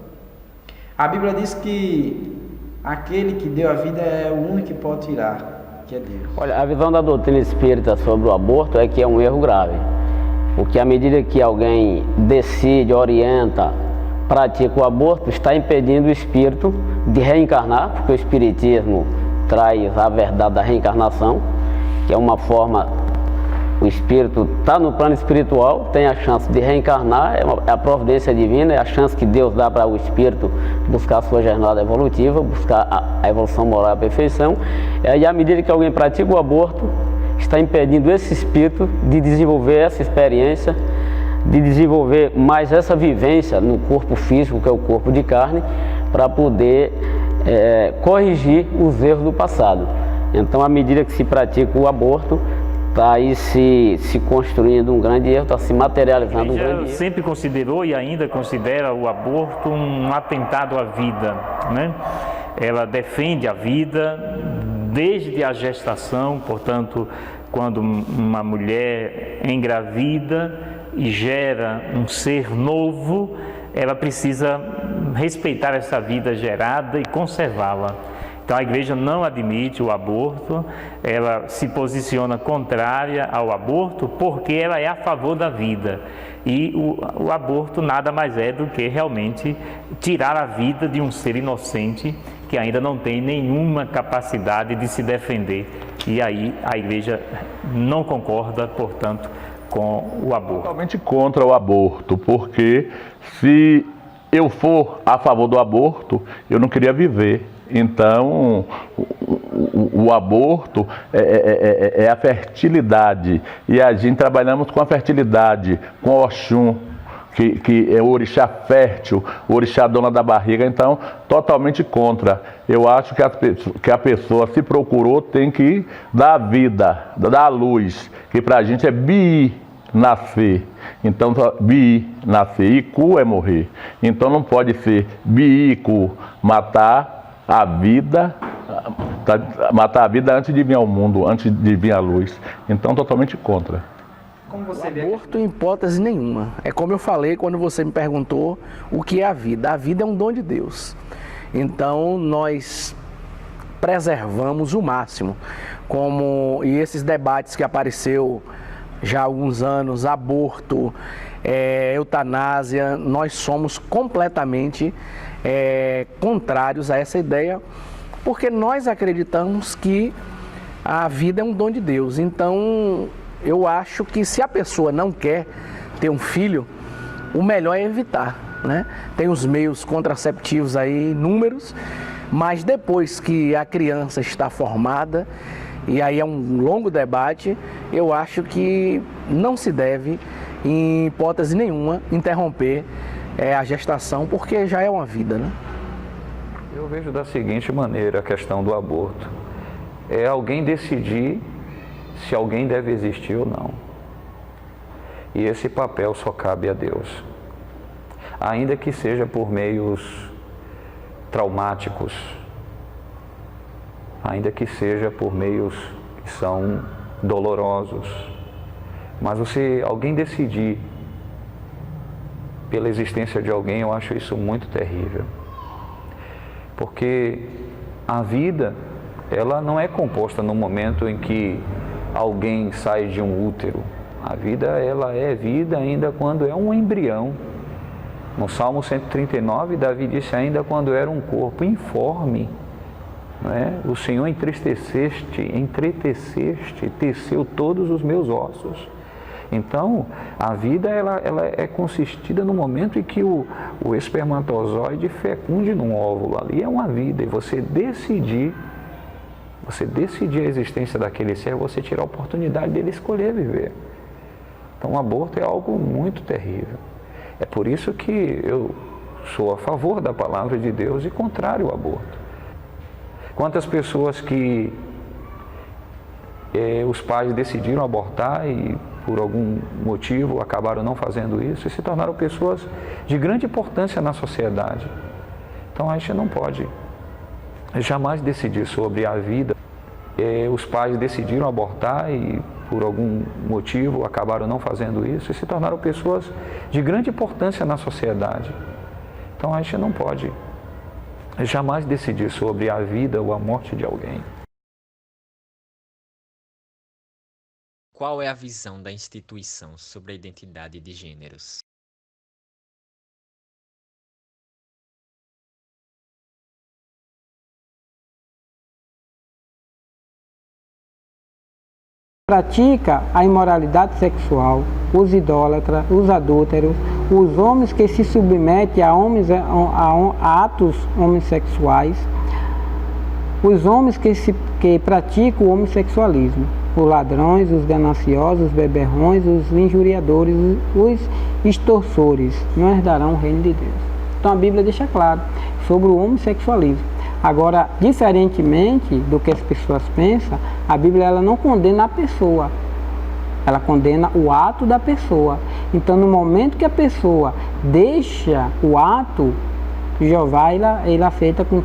A Bíblia diz que aquele que deu a vida é o único que pode tirar, que é Deus. Olha, a visão da doutrina espírita sobre o aborto é que é um erro grave. Porque à medida que alguém decide, orienta, pratica o aborto, está impedindo o espírito de reencarnar, porque o espiritismo traz a verdade da reencarnação, que é uma forma, o espírito está no plano espiritual, tem a chance de reencarnar, é a providência divina, é a chance que Deus dá para o espírito buscar a sua jornada evolutiva, buscar a evolução moral e a perfeição. E à medida que alguém pratica o aborto, está impedindo esse espírito de desenvolver essa experiência, de desenvolver mais essa vivência no corpo físico, que é o corpo de carne, para poder corrigir os erros do passado. Então, à medida que se pratica o aborto, está aí se construindo um grande erro, está se materializando um grande erro. Sempre considerou e ainda considera o aborto um atentado à vida, né? Ela defende a vida desde a gestação, portanto, quando uma mulher engravida e gera um ser novo, ela precisa respeitar essa vida gerada e conservá-la. Então a igreja não admite o aborto, ela se posiciona contrária ao aborto porque ela é a favor da vida. E o aborto nada mais é do que realmente tirar a vida de um ser inocente que ainda não tem nenhuma capacidade de se defender. E aí a igreja não concorda, portanto, com o aborto. Totalmente contra o aborto, porque se eu for a favor do aborto, eu não queria viver. Então, o aborto é a fertilidade, e a gente trabalhamos com a fertilidade, com o Oxum, que é o orixá fértil, o orixá dona da barriga. Então, totalmente contra. Eu acho que a pessoa, se procurou, tem que dar a vida, dar a luz, que pra gente é nascer. Então, nascer, Iku é morrer. Então não pode ser Iku, matar a vida antes de vir ao mundo, antes de vir à luz. Então, totalmente contra. Como você vê, aborto em hipótese nenhuma. É como eu falei quando você me perguntou o que é a vida. A vida é um dom de Deus. Então, nós preservamos o máximo. E esses debates que apareceu já há alguns anos, aborto, eutanásia, nós somos completamente contrários a essa ideia, porque nós acreditamos que a vida é um dom de Deus. Então, eu acho que se a pessoa não quer ter um filho, o melhor é evitar, né? Tem os meios contraceptivos aí, inúmeros, mas depois que a criança está formada, e aí é um longo debate, eu acho que não se deve, em hipótese nenhuma, interromper a gestação, porque já é uma vida, né? Eu vejo da seguinte maneira a questão do aborto. É alguém decidir se alguém deve existir ou não. E esse papel só cabe a Deus. Ainda que seja por meios traumáticos, ainda que seja por meios que são dolorosos. Mas alguém decidir pela existência de alguém, eu acho isso muito terrível. Porque a vida, ela não é composta no momento em que alguém sai de um útero. A vida, ela é vida ainda quando é um embrião. No Salmo 139, Davi disse ainda quando era um corpo informe, né? O Senhor entreteceste, teceu todos os meus ossos. Então, a vida ela é consistida no momento em que o espermatozoide fecunde num óvulo. Ali é uma vida, e você decidir a existência daquele ser, você tirar a oportunidade dele escolher viver. Então, o aborto é algo muito terrível. É por isso que eu sou a favor da palavra de Deus e contrário ao aborto. Quantas pessoas que os pais decidiram abortar e por algum motivo acabaram não fazendo isso e se tornaram pessoas de grande importância na sociedade. Então a gente não pode jamais decidir sobre a vida. Os pais decidiram abortar e por algum motivo, acabaram não fazendo isso e se tornaram pessoas de grande importância na sociedade. Então a gente não pode jamais decidir sobre a vida ou a morte de alguém. Qual é a visão da instituição sobre a identidade de gêneros? Pratica a imoralidade sexual, os idólatras, os adúlteros, os homens que se submetem a atos homossexuais, os homens que praticam o homossexualismo, os ladrões, os gananciosos, os beberrões, os injuriadores, os extorsores, não herdarão o reino de Deus. Então a Bíblia deixa claro sobre o homossexualismo. Agora, diferentemente do que as pessoas pensam, a Bíblia ela não condena a pessoa, ela condena o ato da pessoa. Então, no momento que a pessoa deixa o ato, Jeová ele aceita com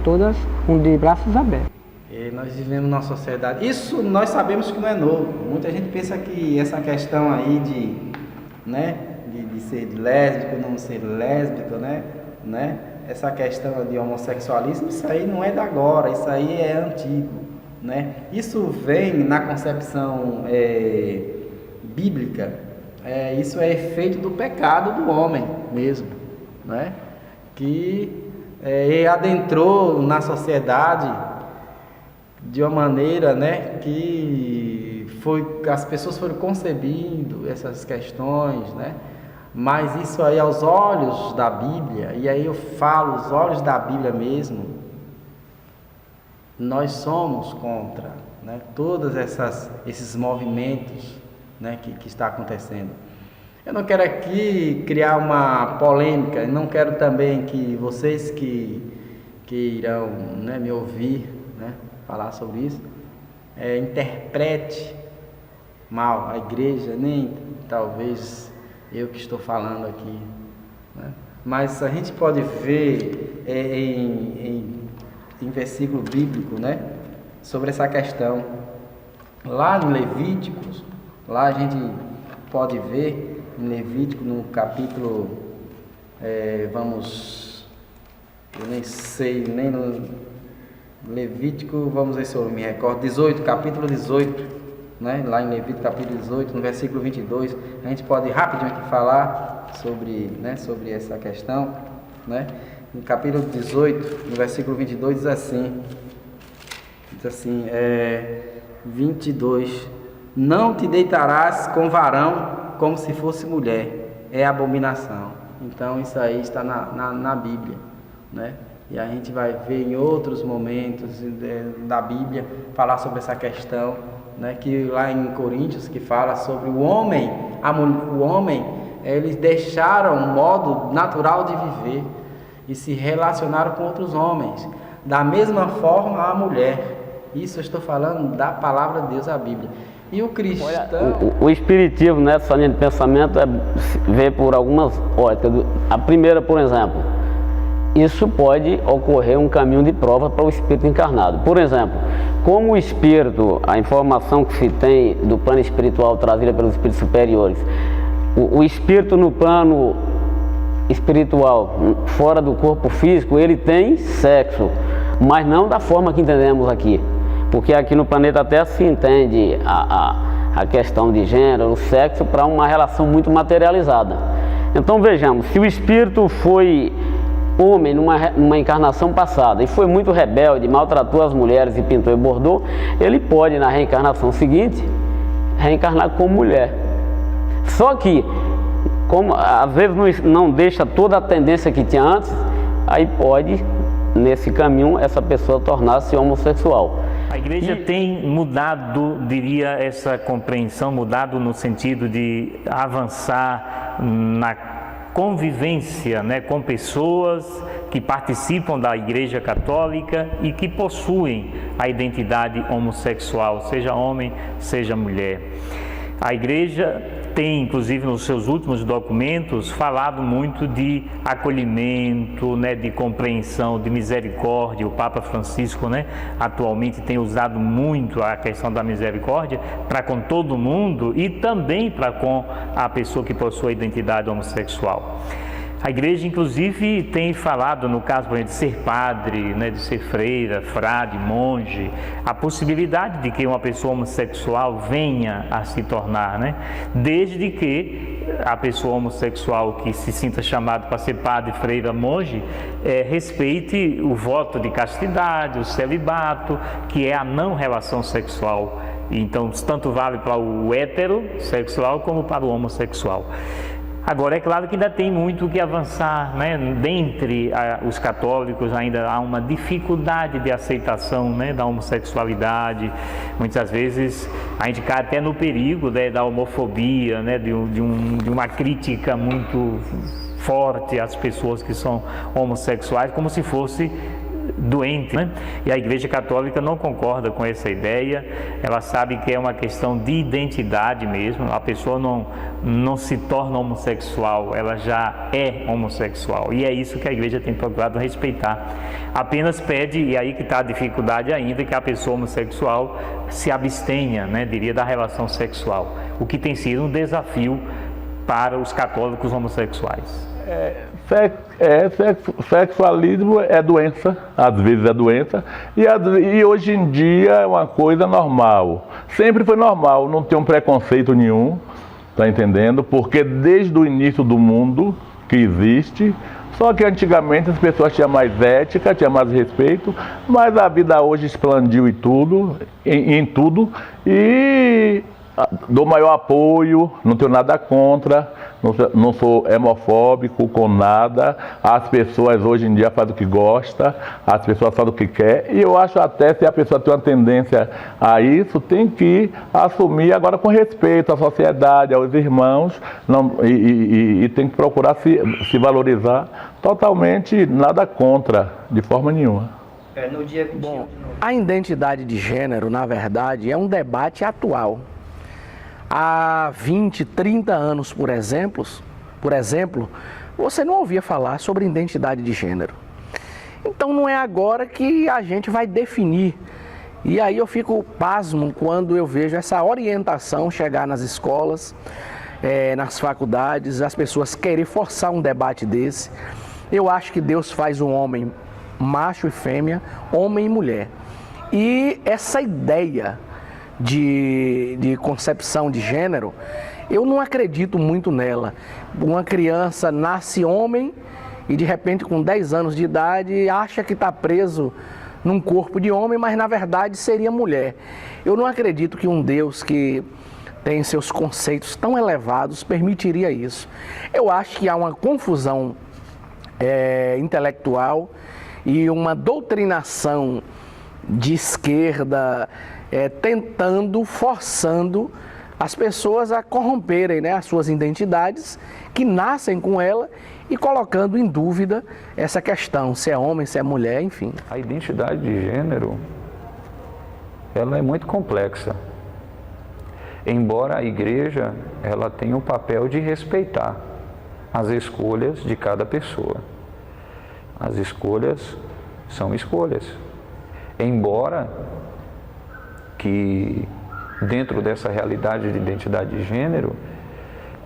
de braços abertos. E nós vivemos numa sociedade, isso nós sabemos que não é novo. Muita gente pensa que essa questão aí de ser lésbico, não ser lésbico, né? Essa questão de homossexualismo, isso aí não é de agora, isso aí é antigo, né? Isso vem na concepção bíblica, isso é efeito do pecado do homem mesmo, né? Que adentrou na sociedade de uma maneira, né, que as pessoas foram concebendo essas questões, né? Mas isso aí aos olhos da Bíblia, e aí eu falo os olhos da Bíblia mesmo, nós somos contra, né, todos esses movimentos, né, que está acontecendo. Eu não quero aqui criar uma polêmica, não quero também que vocês que irão, né, me ouvir, né, falar sobre isso, interprete mal a igreja, nem talvez eu que estou falando aqui, né? Mas a gente pode ver em versículo bíblico, né, sobre essa questão. Lá em Levíticos, lá a gente pode ver em Levítico no capítulo, eu nem sei, nem no Levítico, vamos ver se eu me recordo, 18, capítulo 18. Né? Lá em Levítico capítulo 18, no versículo 22, a gente pode rapidinho aqui falar sobre essa questão, né? No capítulo 18, no versículo 22, diz assim, 22, não te deitarás com varão como se fosse mulher, é abominação. Então isso aí está na Bíblia, né? E a gente vai ver em outros momentos da Bíblia falar sobre essa questão, né, que lá em Coríntios que fala sobre o homem, eles deixaram um modo natural de viver e se relacionaram com outros homens. Da mesma forma a mulher. Isso eu estou falando da palavra de Deus, a Bíblia. E o cristão... O espiritismo nessa linha de pensamento vê por algumas óticas. A primeira, por exemplo, isso pode ocorrer um caminho de prova para o espírito encarnado. Por exemplo, como o espírito, a informação que se tem do plano espiritual trazida pelos espíritos superiores, o espírito no plano espiritual, fora do corpo físico, ele tem sexo, mas não da forma que entendemos aqui. Porque aqui no planeta Terra se entende a questão de gênero, o sexo, para uma relação muito materializada. Então vejamos, se o espírito foi homem numa encarnação passada e foi muito rebelde, maltratou as mulheres e pintou e bordou, ele pode na reencarnação seguinte reencarnar como mulher. Só que, como às vezes não deixa toda a tendência que tinha antes, aí pode, nesse caminho, essa pessoa tornar-se homossexual. A igreja tem mudado, diria, essa compreensão, mudado no sentido de avançar na convivência, né, com pessoas que participam da Igreja Católica e que possuem a identidade homossexual, seja homem, seja mulher. A Igreja tem, inclusive nos seus últimos documentos, falado muito de acolhimento, né, de compreensão, de misericórdia. O Papa Francisco, né, atualmente tem usado muito a questão da misericórdia para com todo mundo e também para com a pessoa que possui a identidade homossexual. A igreja, inclusive, tem falado, no caso, por exemplo, de ser padre, né, de ser freira, frade, monge, a possibilidade de que uma pessoa homossexual venha a se tornar, né, desde que a pessoa homossexual que se sinta chamado para ser padre, freira, monge, respeite o voto de castidade, o celibato, que é a não relação sexual. Então, tanto vale para o heterossexual como para o homossexual. Agora, é claro que ainda tem muito o que avançar, né? Dentre os católicos ainda há uma dificuldade de aceitação, né, da homossexualidade. Muitas vezes a gente cai até no perigo, né, da homofobia, né, de uma crítica muito forte às pessoas que são homossexuais, como se fosse doente, né? E a Igreja Católica não concorda com essa ideia. Ela sabe que é uma questão de identidade mesmo. A pessoa não se torna homossexual, ela já é homossexual, e é isso que a Igreja tem procurado respeitar. Apenas pede, e aí que está a dificuldade ainda, que a pessoa homossexual se abstenha, né, diria, da relação sexual, o que tem sido um desafio para os católicos homossexuais. Sexualismo é doença, às vezes é doença, e hoje em dia é uma coisa normal. Sempre foi normal, não tem um preconceito nenhum, tá entendendo? Porque desde o início do mundo que existe, só que antigamente as pessoas tinham mais ética, tinham mais respeito, mas a vida hoje expandiu em tudo, e dou maior apoio, não tenho nada contra, não sou homofóbico com nada. As pessoas hoje em dia fazem o que gostam, as pessoas fazem o que quer, e eu acho até se a pessoa tem uma tendência a isso, tem que assumir agora com respeito à sociedade, aos irmãos, e tem que procurar se valorizar totalmente, nada contra, de forma nenhuma. Bom, a identidade de gênero, na verdade, é um debate atual. Há 20, 30 anos, por exemplo, você não ouvia falar sobre identidade de gênero. Então não é agora que a gente vai definir. E aí eu fico pasmo quando eu vejo essa orientação chegar nas escolas, nas faculdades, as pessoas querem forçar um debate desse. Eu acho que Deus faz um homem macho e fêmea, homem e mulher. E essa ideia de concepção de gênero, eu não acredito muito nela. Uma criança nasce homem e de repente com 10 anos de idade acha que está preso num corpo de homem, mas na verdade seria mulher. Eu não acredito que um Deus que tem seus conceitos tão elevados permitiria isso. Eu acho que há uma confusão intelectual e uma doutrinação de esquerda, forçando as pessoas a corromperem, né, as suas identidades, que nascem com ela, e colocando em dúvida essa questão, se é homem, se é mulher, enfim. A identidade de gênero, ela é muito complexa. Embora a igreja, ela tenha o papel de respeitar as escolhas de cada pessoa. As escolhas são escolhas. Embora que dentro dessa realidade de identidade de gênero,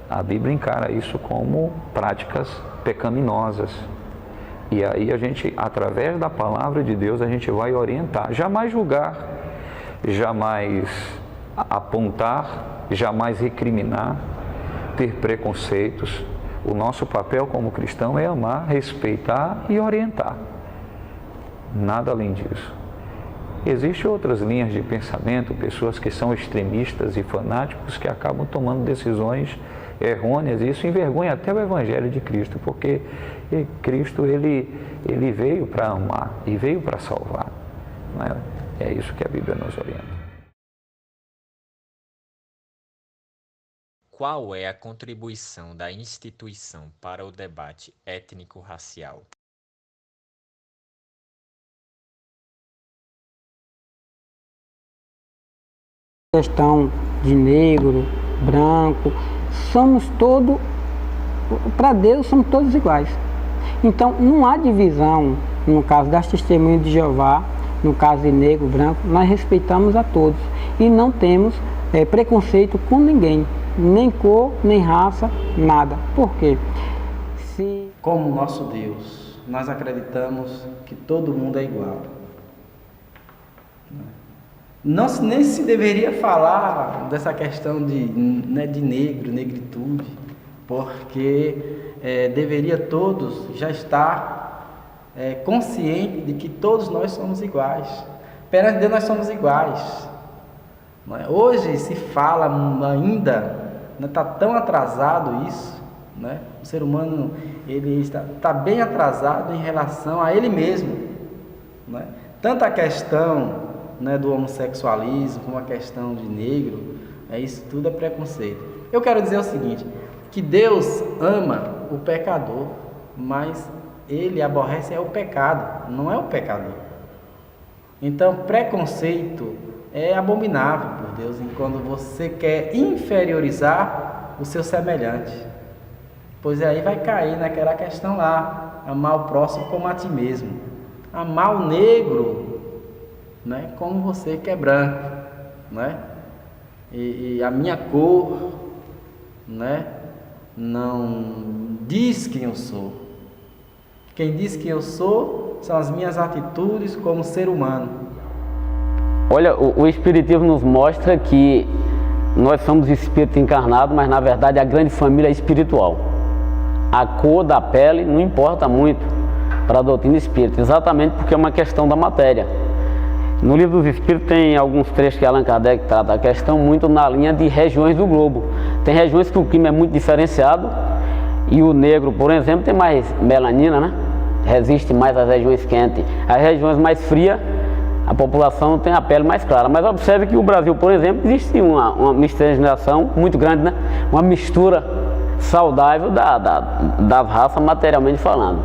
a Bíblia encara isso como práticas pecaminosas. E aí a gente, através da palavra de Deus, a gente vai orientar, jamais julgar, jamais apontar, jamais recriminar, ter preconceitos. O nosso papel como cristão é amar, respeitar e orientar. Nada além disso. Existem outras linhas de pensamento, pessoas que são extremistas e fanáticos que acabam tomando decisões errôneas, e isso envergonha até o Evangelho de Cristo, porque Cristo ele veio para amar e veio para salvar. Não é? É isso que a Bíblia nos orienta. Qual é a contribuição da instituição para o debate étnico-racial? Questão de negro, branco, para Deus somos todos iguais. Então não há divisão no caso das testemunhas de Jeová, no caso de negro, branco, nós respeitamos a todos e não temos preconceito com ninguém, nem cor, nem raça, nada. Por quê? Como nosso Deus, nós acreditamos que todo mundo é igual. Nem se deveria falar dessa questão de negro, negritude, porque deveria todos já estar conscientes de que todos nós somos iguais. Perante Deus nós somos iguais. Hoje se fala ainda, está tão atrasado isso, né? O ser humano ele está bem atrasado em relação a ele mesmo, né? Tanto a questão, né, do homossexualismo como a questão de negro, isso tudo é preconceito. Eu quero dizer o seguinte, que Deus ama o pecador, mas Ele aborrece o pecado, não é o pecador. Então preconceito é abominável por Deus quando você quer inferiorizar o seu semelhante. Pois aí vai cair naquela questão lá, amar o próximo como a ti mesmo. Amar o negro, né, como você que é branco, né? E a minha cor, né, não diz quem eu sou. Quem diz quem eu sou são as minhas atitudes como ser humano. Olha, o Espiritismo nos mostra que nós somos espíritos encarnados, mas na verdade a grande família é espiritual. A cor da pele não importa muito para a doutrina espírita, exatamente porque é uma questão da matéria. No Livro dos Espíritos tem alguns trechos que Allan Kardec trata a questão muito na linha de regiões do globo. Tem regiões que o clima é muito diferenciado e o negro, por exemplo, tem mais melanina, né? Resiste mais às regiões quentes. As regiões mais frias, a população tem a pele mais clara. Mas observe que o Brasil, por exemplo, existe uma miscigenação muito grande, né? Uma mistura saudável das raças materialmente falando.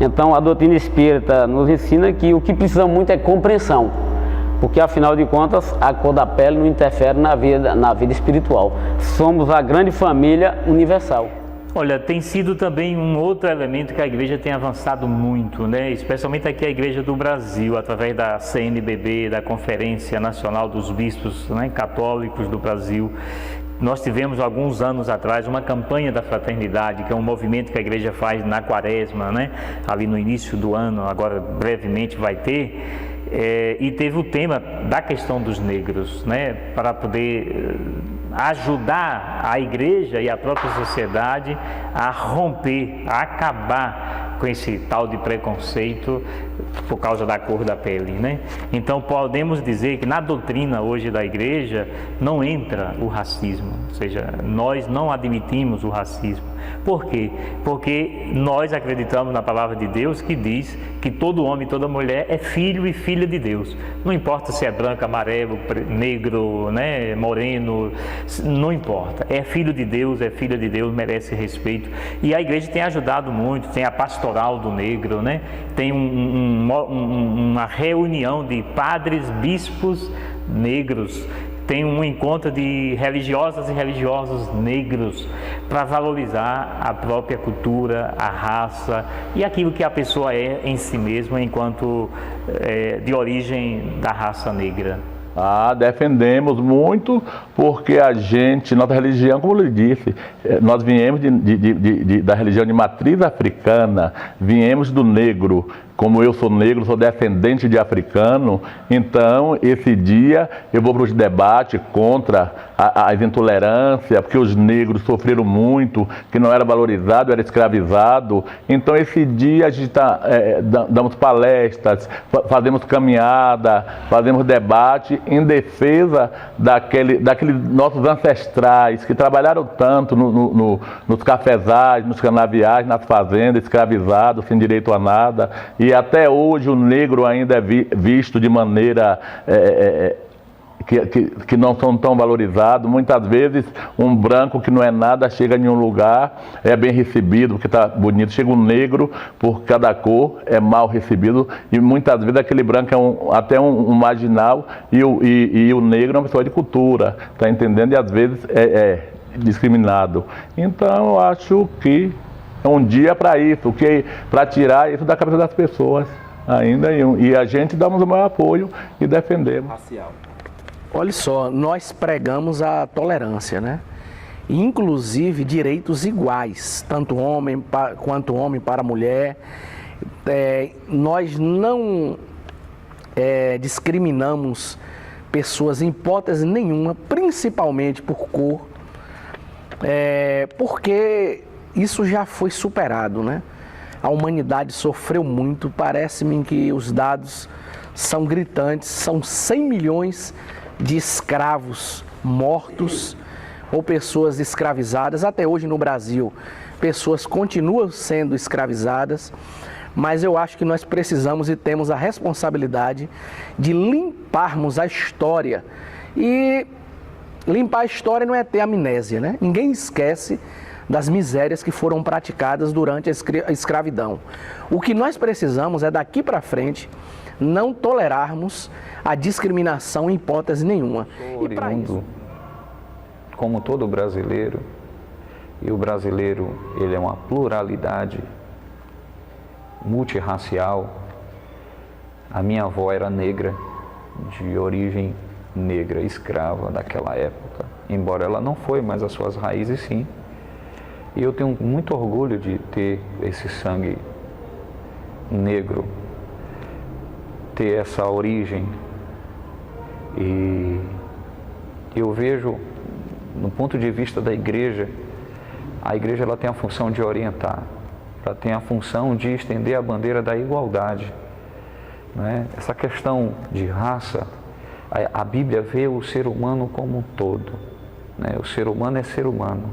Então a doutrina espírita nos ensina que o que precisa muito é compreensão, porque afinal de contas a cor da pele não interfere na vida espiritual. Somos a grande família universal. Olha, tem sido também um outro elemento que a igreja tem avançado muito, né? Especialmente aqui a Igreja do Brasil, através da CNBB, da Conferência Nacional dos Bispos, né, Católicos do Brasil. Nós tivemos alguns anos atrás uma campanha da fraternidade, que é um movimento que a igreja faz na quaresma, né? Ali no início do ano, agora brevemente vai ter, e teve o tema da questão dos negros, né? Para poder ajudar a igreja e a própria sociedade a romper, a acabar com esse tal de preconceito por causa da cor da pele, né? Então podemos dizer que na doutrina hoje da igreja não entra o racismo, ou seja, nós não admitimos o racismo. Por quê? Porque nós acreditamos na palavra de Deus que diz que todo homem e toda mulher é filho e filha de Deus. Não importa se é branco, amarelo, negro, né, moreno, não importa. É filho de Deus, é filha de Deus, merece respeito. E a igreja tem ajudado muito, tem a pastoral do negro, né? Tem uma reunião de padres, bispos negros, tem um encontro de religiosas e religiosos negros para valorizar a própria cultura, a raça e aquilo que a pessoa é em si mesma enquanto de origem da raça negra. Defendemos muito, porque nossa religião, como eu lhe disse, nós viemos da religião de matriz africana, viemos do negro. Como eu sou negro, sou descendente de africano, então esse dia eu vou para os debates contra as intolerâncias, porque os negros sofreram muito, que não era valorizado, era escravizado. Então esse dia a gente damos palestras, fazemos caminhada, fazemos debate em defesa daqueles nossos ancestrais que trabalharam tanto nos cafezais, nos canaviais, nas fazendas, escravizados, sem direito a nada. E até hoje o negro ainda é visto de maneira que não são tão valorizados. Muitas vezes um branco que não é nada chega em um lugar, é bem recebido porque está bonito. Chega um negro, por cada cor, é mal recebido. E muitas vezes aquele branco é até um marginal e o negro é uma pessoa de cultura, está entendendo? E às vezes discriminado. Então eu acho que é um dia para isso, para tirar isso da cabeça das pessoas ainda, e a gente damos o maior apoio e defendemos. Racial. Olha só, nós pregamos a tolerância, né? Inclusive direitos iguais, tanto homem quanto homem para a mulher. Nós não discriminamos pessoas em hipótese nenhuma, principalmente por cor, porque isso já foi superado, né? A humanidade sofreu muito, parece-me que os dados são gritantes, são 100 milhões de escravos mortos ou pessoas escravizadas. Até hoje no Brasil, pessoas continuam sendo escravizadas, mas eu acho que nós precisamos e temos a responsabilidade de limparmos a história. E limpar a história não é ter amnésia, né? Ninguém esquece das misérias que foram praticadas durante a escravidão. O que nós precisamos é, daqui para frente, não tolerarmos a discriminação em hipótese nenhuma. E para isso, como todo brasileiro, e o brasileiro ele é uma pluralidade multirracial. A minha avó era negra, de origem negra, escrava daquela época, embora ela não foi, mas as suas raízes sim. E eu tenho muito orgulho de ter esse sangue negro, ter essa origem. E eu vejo, no ponto de vista da igreja, a igreja ela tem a função de orientar, ela tem a função de estender a bandeira da igualdade, né? Essa questão de raça, a Bíblia vê o ser humano como um todo, né? O ser humano é ser humano.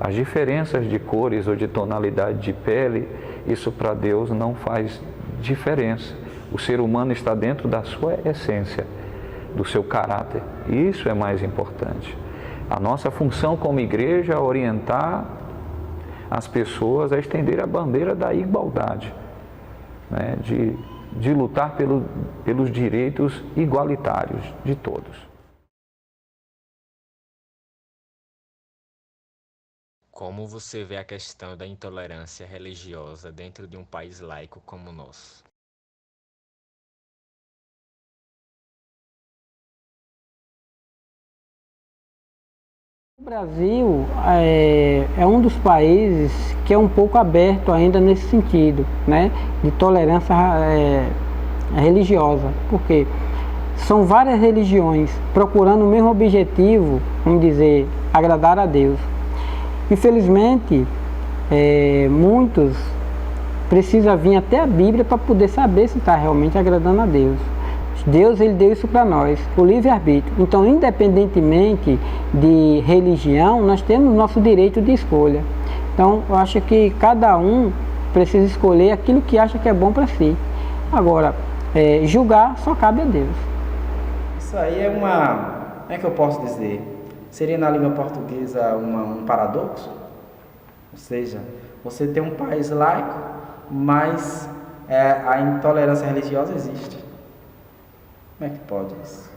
As diferenças de cores ou de tonalidade de pele, isso para Deus não faz diferença. O ser humano está dentro da sua essência, do seu caráter. E isso é mais importante. A nossa função como igreja é orientar as pessoas a estender a bandeira da igualdade, né? De lutar pelos direitos igualitários de todos. Como você vê a questão da intolerância religiosa dentro de um país laico como o nosso? O Brasil é um dos países que é um pouco aberto ainda nesse sentido, né, de tolerância religiosa, porque são várias religiões procurando o mesmo objetivo, vamos dizer, agradar a Deus. Infelizmente, muitos precisam vir até a Bíblia para poder saber se está realmente agradando a Deus. Deus, ele deu isso para nós, o livre-arbítrio. Então, independentemente de religião, nós temos nosso direito de escolha. Então, eu acho que cada um precisa escolher aquilo que acha que é bom para si. Agora, julgar só cabe a Deus. Isso aí é uma... como é que eu posso dizer? Seria na língua portuguesa um paradoxo? Ou seja, você tem um país laico, mas a intolerância religiosa existe. Como é que pode isso?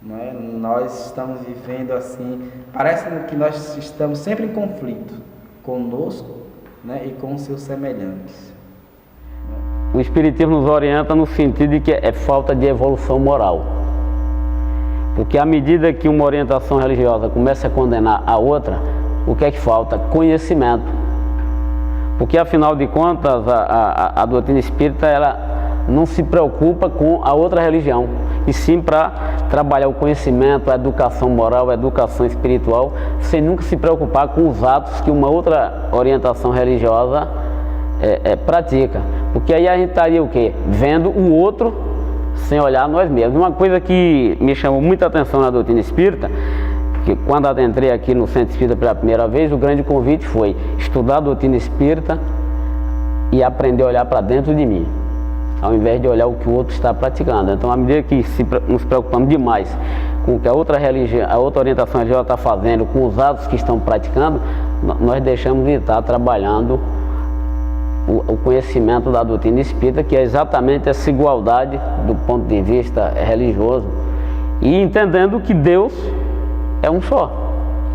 Não é? Nós estamos vivendo assim, parece que nós estamos sempre em conflito conosco, né, e com os seus semelhantes. O Espiritismo nos orienta no sentido de que é falta de evolução moral. Porque à medida que uma orientação religiosa começa a condenar a outra, o que é que falta? Conhecimento. Porque afinal de contas, a doutrina espírita, ela não se preocupa com a outra religião, e sim para trabalhar o conhecimento, a educação moral, a educação espiritual, sem nunca se preocupar com os atos que uma outra orientação religiosa pratica. Porque aí a gente estaria o quê? Vendo o outro sem olhar nós mesmos. Uma coisa que me chamou muita atenção na doutrina espírita, que quando adentrei aqui no Centro Espírita pela primeira vez, o grande convite foi estudar a doutrina espírita e aprender a olhar para dentro de mim, ao invés de olhar o que o outro está praticando. Então, à medida que nos preocupamos demais com o que a outra orientação religiosa está fazendo, com os atos que estão praticando, nós deixamos de estar trabalhando o conhecimento da doutrina espírita, que é exatamente essa igualdade do ponto de vista religioso, e entendendo que Deus é um só.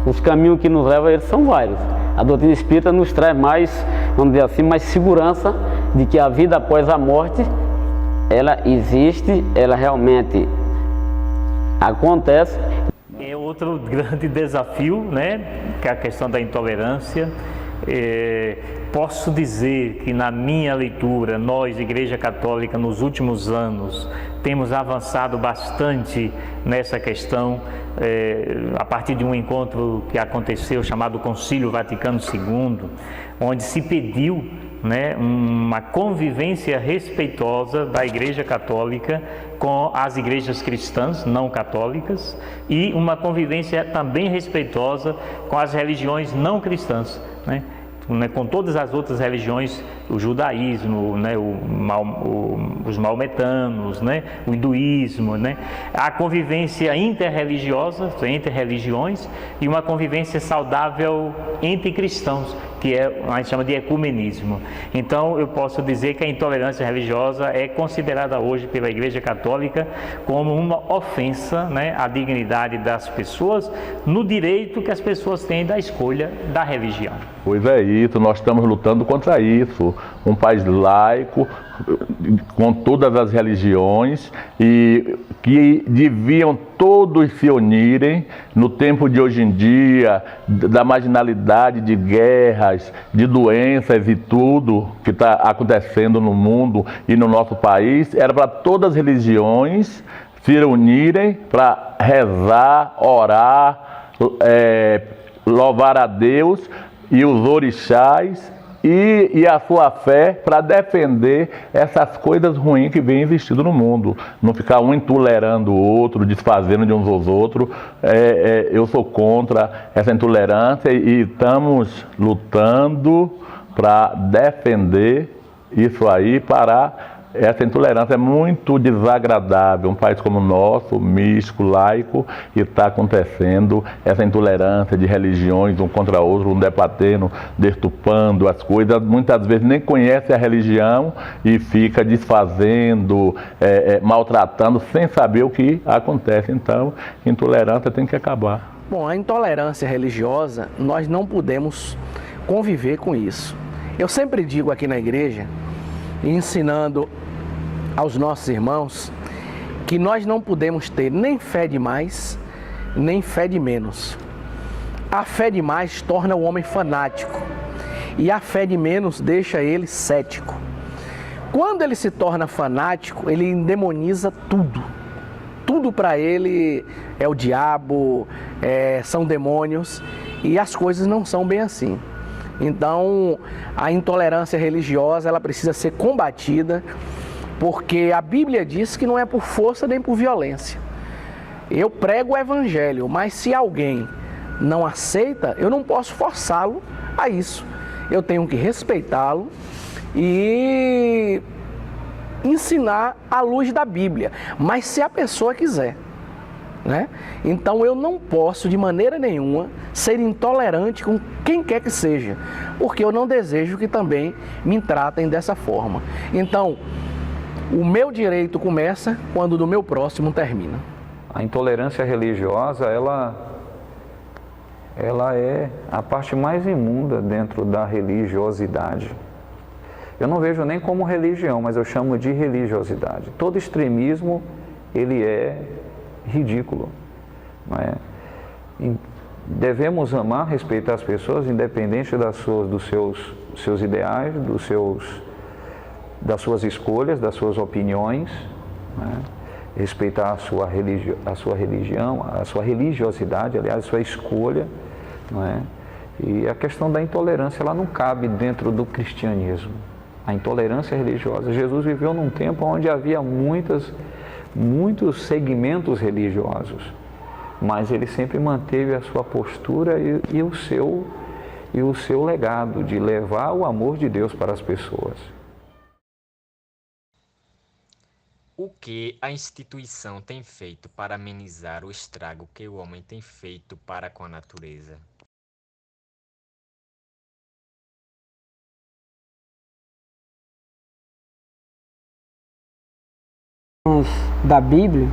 Os caminhos que nos levam a eles são vários. A doutrina espírita nos traz mais, vamos dizer assim, mais segurança de que a vida após a morte, ela existe, ela realmente acontece. É outro grande desafio, né, que é a questão da intolerância. Posso dizer que na minha leitura, nós, Igreja Católica, nos últimos anos, temos avançado bastante nessa questão, a partir de um encontro que aconteceu, chamado Concílio Vaticano II, onde se pediu, né, uma convivência respeitosa da Igreja Católica com as igrejas cristãs não católicas e uma convivência também respeitosa com as religiões não cristãs, né? Com todas as outras religiões, o judaísmo, né, os maometanos, né, o hinduísmo, né, a convivência interreligiosa, entre religiões, e uma convivência saudável entre cristãos, que a gente chama de ecumenismo. Então, eu posso dizer que a intolerância religiosa é considerada hoje pela Igreja Católica como uma ofensa, né, à dignidade das pessoas, no direito que as pessoas têm da escolha da religião. Pois é isso, nós estamos lutando contra isso. Um país laico, com todas as religiões, e que deviam todos se unirem no tempo de hoje em dia, da marginalidade, de guerras, de doenças e tudo que está acontecendo no mundo e no nosso país. Era para todas as religiões se unirem para rezar, orar, louvar a Deus e os orixás e a sua fé para defender essas coisas ruins que vêm existindo no mundo. Não ficar um intolerando o outro, desfazendo de uns aos outros. Eu sou contra essa intolerância e estamos lutando para defender isso aí, para essa intolerância é muito desagradável. Um país como o nosso, místico, laico, e está acontecendo essa intolerância de religiões, um contra o outro, um debatendo, destupando as coisas. Muitas vezes nem conhece a religião e fica desfazendo, maltratando, sem saber o que acontece. Então, intolerância tem que acabar. Bom, a intolerância religiosa, nós não podemos conviver com isso. Eu sempre digo aqui na igreja, ensinando aos nossos irmãos, que nós não podemos ter nem fé de mais, nem fé de menos. A fé de mais torna o homem fanático e a fé de menos deixa ele cético. Quando ele se torna fanático, ele endemoniza tudo. Tudo para ele é o diabo, são demônios, e as coisas não são bem assim. Então, a intolerância religiosa, ela precisa ser combatida, porque a Bíblia diz que não é por força nem por violência. Eu prego o Evangelho, mas se alguém não aceita, eu não posso forçá-lo a isso. Eu tenho que respeitá-lo e ensinar à luz da Bíblia, mas se a pessoa quiser, né? Então eu não posso de maneira nenhuma ser intolerante com quem quer que seja, porque eu não desejo que também me tratem dessa forma. Então, o meu direito começa quando o do meu próximo termina. A intolerância religiosa, ela é a parte mais imunda dentro da religiosidade. Eu não vejo nem como religião, mas eu chamo de religiosidade. Todo extremismo, ele é ridículo, não é? Devemos amar, respeitar as pessoas, independente dos seus ideais, das suas escolhas, das suas opiniões, não é? Respeitar a sua religião, a sua religiosidade, aliás, a sua escolha, não é? E a questão da intolerância, ela não cabe dentro do cristianismo. A intolerância religiosa. Jesus viveu num tempo onde havia muitos segmentos religiosos, mas ele sempre manteve a sua postura e o seu legado de levar o amor de Deus para as pessoas. O que a instituição tem feito para amenizar o estrago que o homem tem feito para com a natureza? Da Bíblia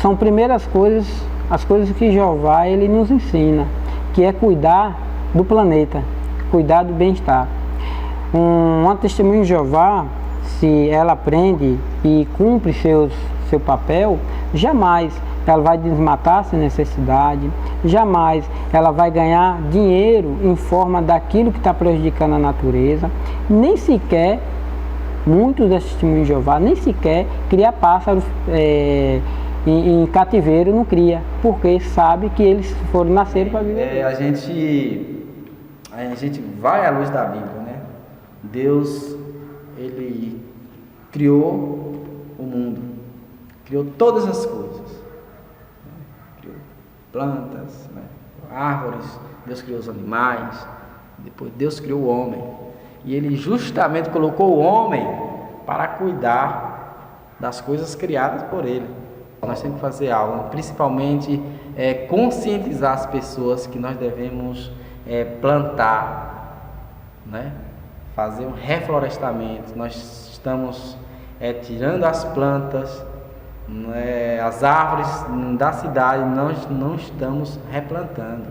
são primeiras coisas, as coisas que Jeová ele nos ensina, que é cuidar do planeta, cuidar do bem-estar. Uma testemunha de Jeová, se ela aprende e cumpre seu papel, jamais ela vai desmatar sem necessidade, jamais ela vai ganhar dinheiro em forma daquilo que está prejudicando a natureza, nem sequer, muitos das testemunhas de Jeová, nem sequer cria pássaros em cativeiro, não cria, porque sabe que eles foram nascer para viver. A gente vai à luz da Bíblia, né? Deus, Ele criou o mundo, criou todas as coisas. Criou plantas, né? Árvores, Deus criou os animais, depois Deus criou o homem. E Ele justamente colocou o homem para cuidar das coisas criadas por Ele. Nós temos que fazer algo, principalmente conscientizar as pessoas que nós devemos plantar, né? Fazer um reflorestamento. Nós estamos tirando as plantas, as árvores da cidade, nós não estamos replantando.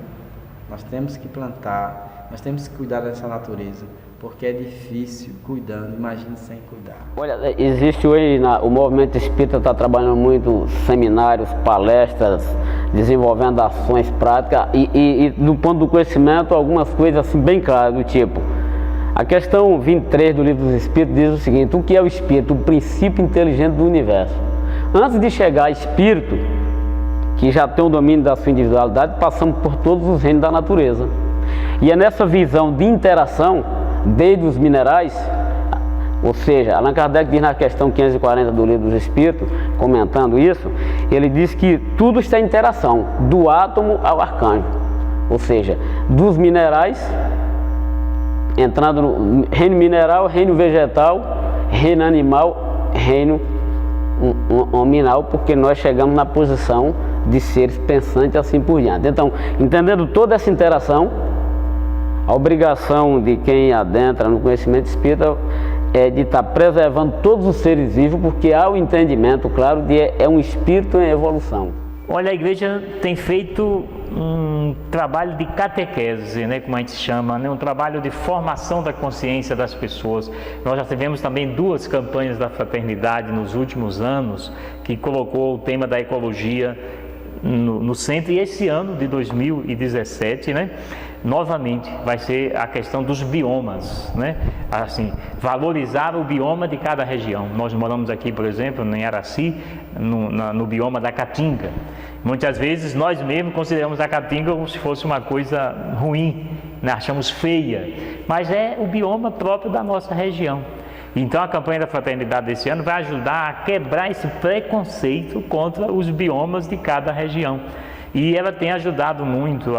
Nós temos que plantar, nós temos que cuidar dessa natureza, porque é difícil cuidando, imagine sem cuidar. Olha, existe hoje, o movimento espírita está trabalhando muito seminários, palestras, desenvolvendo ações práticas e do ponto do conhecimento, algumas coisas assim bem claras, do tipo, a questão 23 do Livro dos Espíritos diz o seguinte: o que é o espírito? O princípio inteligente do universo. Antes de chegar a espírito, que já tem o domínio da sua individualidade, passamos por todos os reinos da natureza. E é nessa visão de interação, desde os minerais, ou seja, Allan Kardec diz na questão 540 do Livro dos Espíritos, comentando isso, ele diz que tudo está em interação, do átomo ao arcanjo, ou seja, dos minerais, entrando no reino mineral, reino vegetal, reino animal, reino nominal, porque nós chegamos na posição de seres pensantes assim por diante. Então, entendendo toda essa interação, a obrigação de quem adentra no conhecimento espírita é de estar preservando todos os seres vivos, porque há o entendimento, claro, de é um espírito em evolução. Olha, a igreja tem feito um trabalho de catequese, né, como a gente chama, né, um trabalho de formação da consciência das pessoas. Nós já tivemos também 2 campanhas da fraternidade nos últimos anos, que colocou o tema da ecologia no centro, e esse ano de 2017, né, novamente vai ser a questão dos biomas, né? Assim, valorizar o bioma de cada região. Nós moramos aqui, por exemplo, em Araci, no bioma da Caatinga. Muitas vezes nós mesmos consideramos a Caatinga como se fosse uma coisa ruim, né? Achamos feia, mas é o bioma próprio da nossa região. Então a campanha da fraternidade desse ano vai ajudar a quebrar esse preconceito contra os biomas de cada região. E ela tem ajudado muito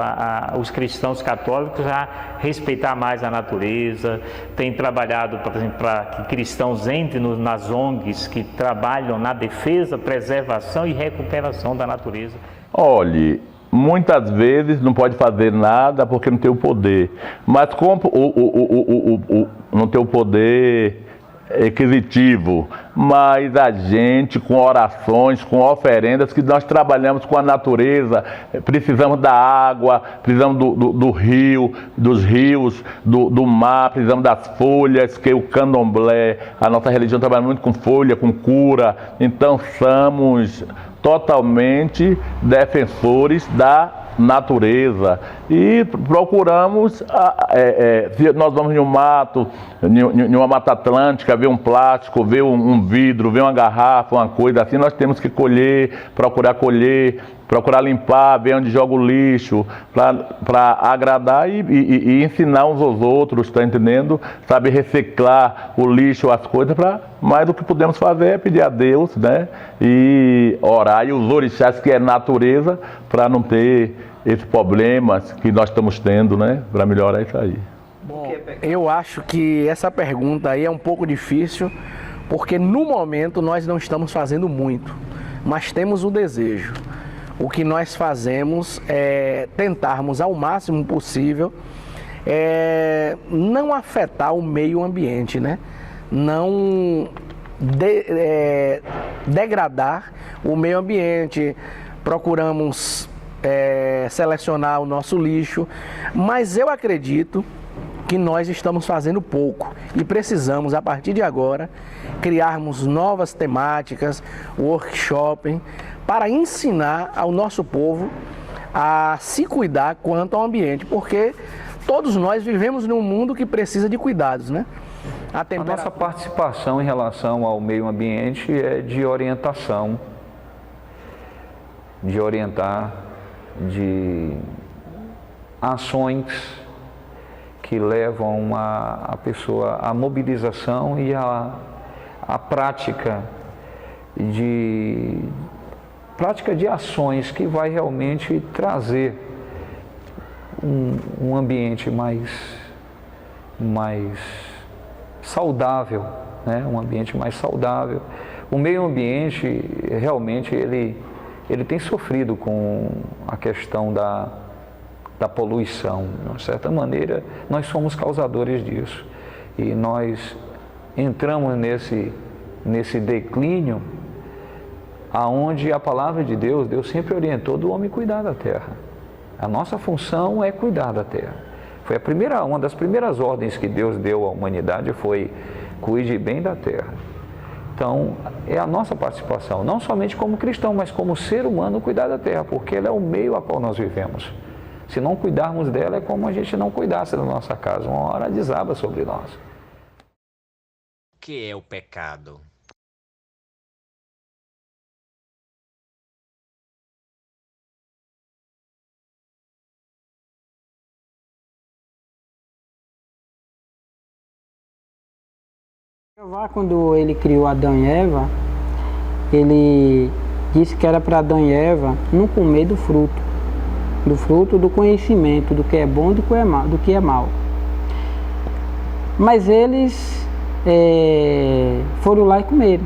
os cristãos católicos a respeitar mais a natureza, tem trabalhado, por exemplo, para que cristãos entrem nas ONGs que trabalham na defesa, preservação e recuperação da natureza. Olhe, muitas vezes não pode fazer nada porque não tem o poder, mas como não tem o poder aquisitivo, mas a gente com orações, com oferendas, que nós trabalhamos com a natureza, precisamos da água, precisamos do rio, dos rios, do mar, precisamos das folhas, que o candomblé, a nossa religião trabalha muito com folha, com cura, então somos totalmente defensores da natureza e procuramos, se nós vamos em um mato, em uma mata atlântica, ver um plástico, ver um vidro, ver uma garrafa, uma coisa assim, nós temos que procurar limpar, ver onde joga o lixo, para agradar e ensinar uns aos outros, tá entendendo? Sabe, reciclar o lixo, as coisas, mas o que podemos fazer é pedir a Deus, né? E orar, e os orixás, que é natureza, para não ter esses problemas que nós estamos tendo, né? Para melhorar isso aí. Bom, eu acho que essa pergunta aí é um pouco difícil, porque no momento nós não estamos fazendo muito, mas temos o desejo. O que nós fazemos é tentarmos ao máximo possível não afetar o meio ambiente, né? Não degradar o meio ambiente. Procuramos selecionar o nosso lixo, mas eu acredito que nós estamos fazendo pouco e precisamos, a partir de agora, criarmos novas temáticas, workshop, para ensinar ao nosso povo a se cuidar quanto ao ambiente, porque todos nós vivemos num mundo que precisa de cuidados, né? A nossa participação em relação ao meio ambiente é de orientação, de orientar, de ações que levam a pessoa à mobilização e à prática de ações que vai realmente trazer um ambiente mais saudável, né? Um ambiente mais saudável. O meio ambiente realmente ele tem sofrido com a questão da poluição. De uma certa maneira, nós somos causadores disso. E nós entramos nesse declínio aonde a palavra de Deus sempre orientou do homem cuidar da terra. A nossa função é cuidar da terra. Uma das primeiras ordens que Deus deu à humanidade foi: cuide bem da terra. Então, é a nossa participação, não somente como cristão, mas como ser humano, cuidar da terra, porque ela é o meio a qual nós vivemos. Se não cuidarmos dela, é como a gente não cuidasse da nossa casa. Uma hora desaba sobre nós. O que é o pecado? Jeová, quando ele criou Adão e Eva, ele disse que era para Adão e Eva não comer do fruto do conhecimento, do que é bom e do que é mal. Mas eles foram lá e comeram.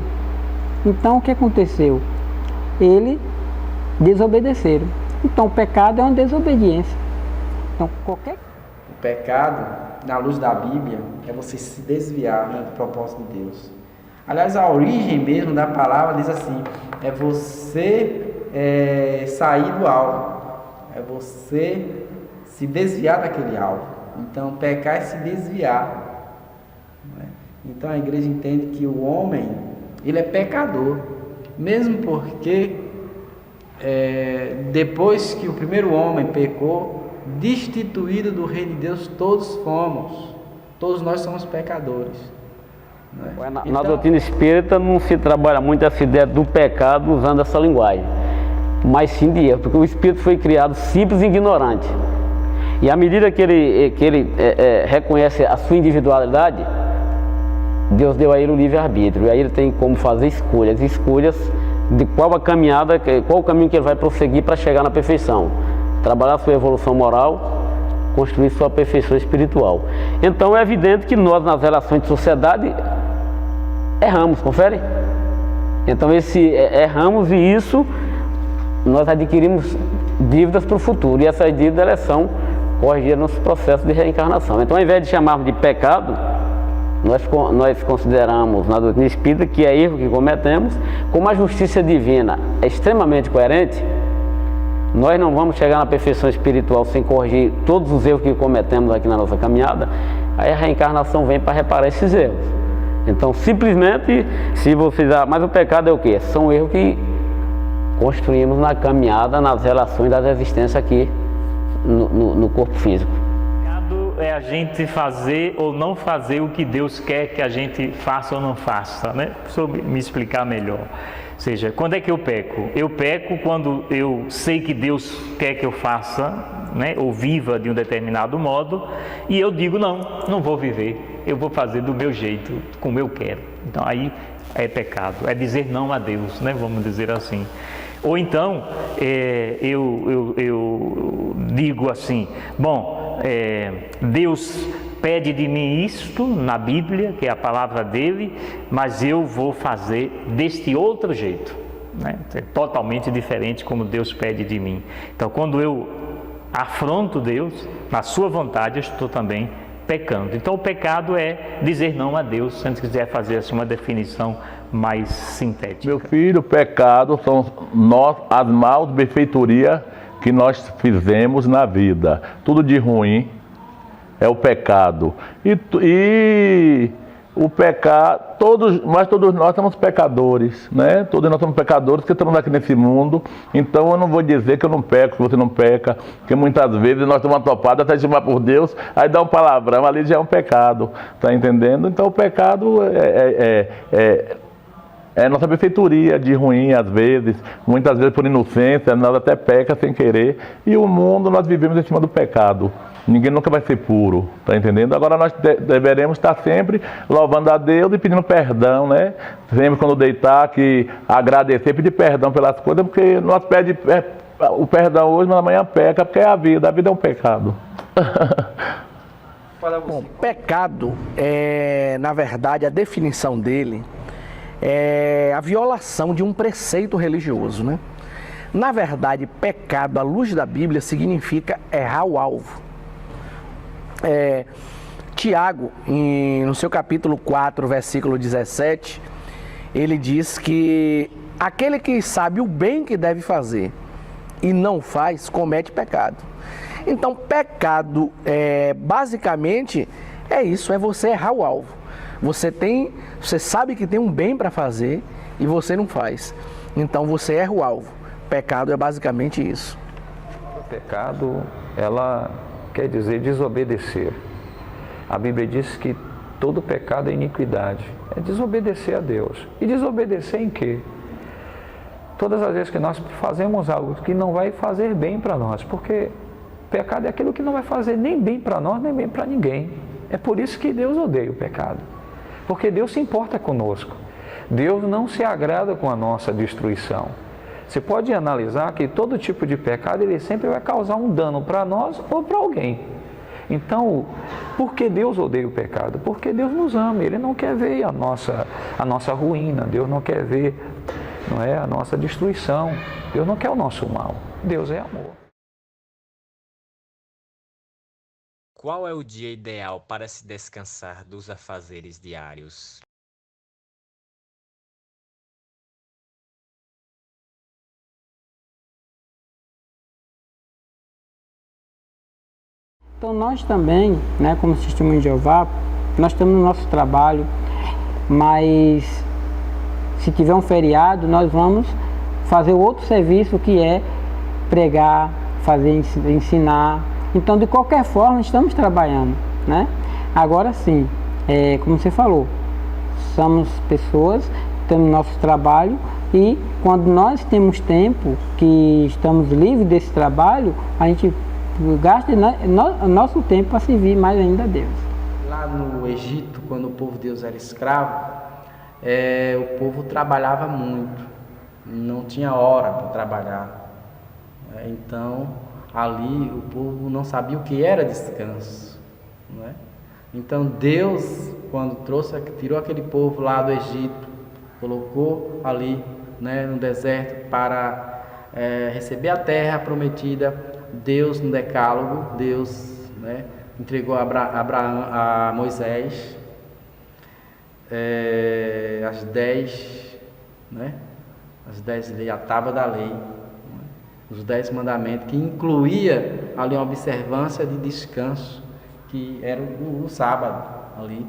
Então o que aconteceu? Eles desobedeceram. Então o pecado é uma desobediência. Então qualquer... O pecado, na luz da Bíblia, é você se desviar, né, do propósito de Deus. Aliás, a origem mesmo da palavra diz assim: é você sair do alvo, é você se desviar daquele alvo. Então, pecar é se desviar, né? Então, a igreja entende que o homem, ele é pecador, mesmo porque depois que o primeiro homem pecou, destituído do reino de Deus, todos nós somos pecadores, né? Na doutrina espírita não se trabalha muito essa ideia do pecado usando essa linguagem, mas sim de erro, porque o espírito foi criado simples e ignorante, e à medida que ele reconhece a sua individualidade, Deus deu a ele o livre-arbítrio, e aí ele tem como fazer escolhas de qual a caminhada, qual o caminho que ele vai prosseguir para chegar na perfeição, trabalhar sua evolução moral, construir sua perfeição espiritual. Então é evidente que nós, nas relações de sociedade, erramos, confere? Então erramos, e isso nós adquirimos dívidas para o futuro, e essas dívidas elas são corrigidas nos processos de reencarnação. Então, ao invés de chamarmos de pecado, nós consideramos na doutrina espírita que é erro que cometemos. Como a justiça divina é extremamente coerente, nós não vamos chegar na perfeição espiritual sem corrigir todos os erros que cometemos aqui na nossa caminhada. Aí a reencarnação vem para reparar esses erros. Então, simplesmente, se você... Mas o pecado é o quê? São erros que construímos na caminhada, nas relações das existências aqui no corpo físico. O pecado é a gente fazer ou não fazer o que Deus quer que a gente faça ou não faça, né? Deixa eu me explicar melhor. Ou seja, quando é que eu peco? Eu peco quando eu sei que Deus quer que eu faça, né, ou viva de um determinado modo, e eu digo não vou viver, eu vou fazer do meu jeito, como eu quero. Então aí é pecado, é dizer não a Deus, né, vamos dizer assim. Ou então eu digo assim: bom, Deus pede de mim isto na Bíblia, que é a palavra dele, mas eu vou fazer deste outro jeito, né? É totalmente diferente como Deus pede de mim. Então, quando eu afronto Deus na sua vontade, eu estou também pecando. Então, o pecado é dizer não a Deus. Se a gente quiser fazer assim uma definição mais sintética. Meu filho, o pecado são as maus benfeitorias que nós fizemos na vida. Tudo de ruim é o pecado. E o pecado, mas todos nós somos pecadores, né? Todos nós somos pecadores que estamos aqui nesse mundo. Então eu não vou dizer que eu não peco, que você não peca, porque muitas vezes nós estamos atopados até chamar por Deus, aí dá um palavrão, ali já é um pecado, tá entendendo? Então o pecado é nossa benfeitoria de ruim às vezes, muitas vezes por inocência, nós até peca sem querer, e o mundo nós vivemos em cima do pecado. Ninguém nunca vai ser puro, tá entendendo? Agora nós deveremos estar sempre louvando a Deus e pedindo perdão, né? Sempre quando deitar, que agradecer, pedir perdão pelas coisas, porque nós pedimos o perdão hoje, mas amanhã peca, porque é a vida é um pecado. Bom, pecado, na verdade, a definição dele é a violação de um preceito religioso, né? Na verdade, pecado, à luz da Bíblia, significa errar o alvo. Tiago, no seu capítulo 4, versículo 17, ele diz que aquele que sabe o bem que deve fazer e não faz, comete pecado. Então, pecado, basicamente, é isso, é você errar o alvo. Você sabe que tem um bem para fazer e você não faz. Então, você erra o alvo. Pecado é basicamente isso. O pecado, ela quer dizer desobedecer. A Bíblia diz que todo pecado é iniquidade. É desobedecer a Deus. E desobedecer em quê? Todas as vezes que nós fazemos algo que não vai fazer bem para nós, porque pecado é aquilo que não vai fazer nem bem para nós, nem bem para ninguém. É por isso que Deus odeia o pecado. Porque Deus se importa conosco. Deus não se agrada com a nossa destruição. Você pode analisar que todo tipo de pecado, ele sempre vai causar um dano para nós ou para alguém. Então, por que Deus odeia o pecado? Porque Deus nos ama, Ele não quer ver a nossa ruína, Deus não quer ver, a nossa destruição, Deus não quer o nosso mal, Deus é amor. Qual é o dia ideal para se descansar dos afazeres diários? Então nós também, né, como Testemunho de Jeová, nós estamos no nosso trabalho, mas se tiver um feriado, nós vamos fazer outro serviço que é pregar, ensinar. Então, de qualquer forma, estamos trabalhando, né? Agora sim, como você falou, somos pessoas, temos nosso trabalho e quando nós temos tempo, que estamos livres desse trabalho, a gente gasta nosso tempo para servir mais ainda a Deus. Lá no Egito, quando o povo de Deus era escravo, o povo trabalhava muito, não tinha hora para trabalhar. Então, ali o povo não sabia o que era descanso, não é? Então Deus, quando tirou aquele povo lá do Egito, colocou ali, né, no deserto para receber a terra prometida. Deus, no decálogo, Deus, né, entregou a Moisés as 10, né, as 10 leis, a tábua da lei, né, os 10 mandamentos, que incluía ali uma observância de descanso, que era o sábado ali,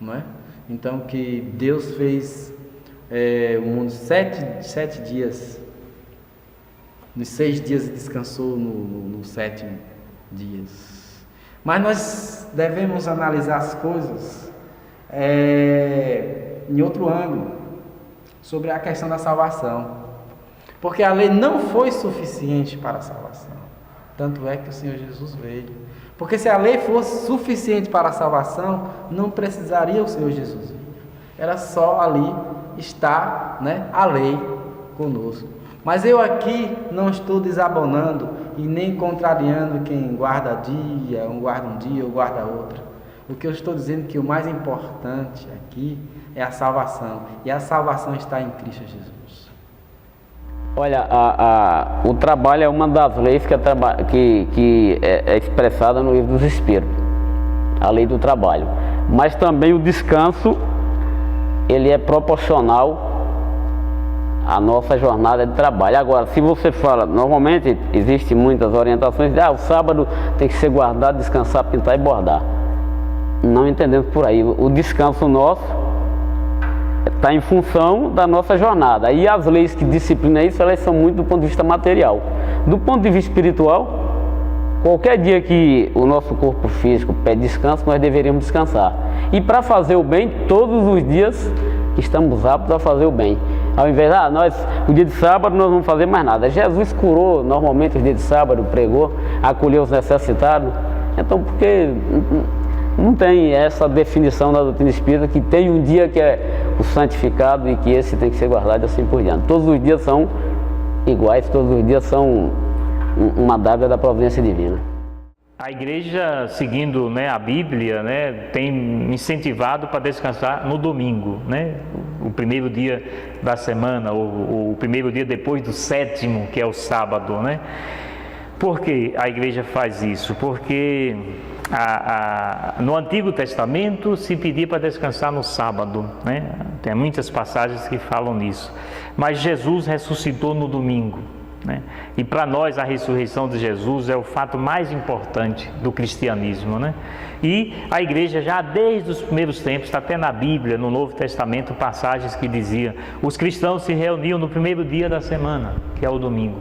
não é? Então, que Deus fez o mundo 7 dias. Nos 6 dias descansou no 7º dia. Mas nós devemos analisar as coisas em outro ângulo, sobre a questão da salvação. Porque a lei não foi suficiente para a salvação. Tanto é que o Senhor Jesus veio. Porque se a lei fosse suficiente para a salvação, não precisaria o Senhor Jesus vir. Era só ali estar, né, a lei conosco. Mas eu aqui não estou desabonando e nem contrariando quem guarda dia, um guarda um dia ou guarda outro. O que eu estou dizendo é que o mais importante aqui é a salvação. E a salvação está em Cristo Jesus. Olha, o trabalho é uma das leis que é expressada no livro dos Espíritos. A lei do trabalho. Mas também o descanso, ele é proporcional a nossa jornada de trabalho. Agora, se você fala, normalmente existem muitas orientações de o sábado tem que ser guardado, descansar, pintar e bordar. Não entendemos por aí. O descanso nosso está em função da nossa jornada. E as leis que disciplinam isso, elas são muito do ponto de vista material. Do ponto de vista espiritual, qualquer dia que o nosso corpo físico pede descanso, nós deveríamos descansar. E para fazer o bem, todos os dias estamos aptos a fazer o bem. Ao invés de, o dia de sábado nós não vamos fazer mais nada. Jesus curou normalmente os dias de sábado, pregou, acolheu os necessitados. Então, porque não tem essa definição da doutrina espírita que tem um dia que é o santificado e que esse tem que ser guardado assim por diante. Todos os dias são iguais, todos os dias são uma dádiva da providência divina. A igreja, seguindo, né, a Bíblia, né, tem incentivado para descansar no domingo, né, o primeiro dia da semana, ou o primeiro dia depois do sétimo, que é o sábado, né? Por que a igreja faz isso? Porque no Antigo Testamento se pedia para descansar no sábado, né? Tem muitas passagens que falam nisso. Mas Jesus ressuscitou no domingo, né? E para nós a ressurreição de Jesus é o fato mais importante do cristianismo, né? E a igreja já desde os primeiros tempos, está até na Bíblia, no Novo Testamento, passagens que diziam: os cristãos se reuniam no primeiro dia da semana, que é o domingo.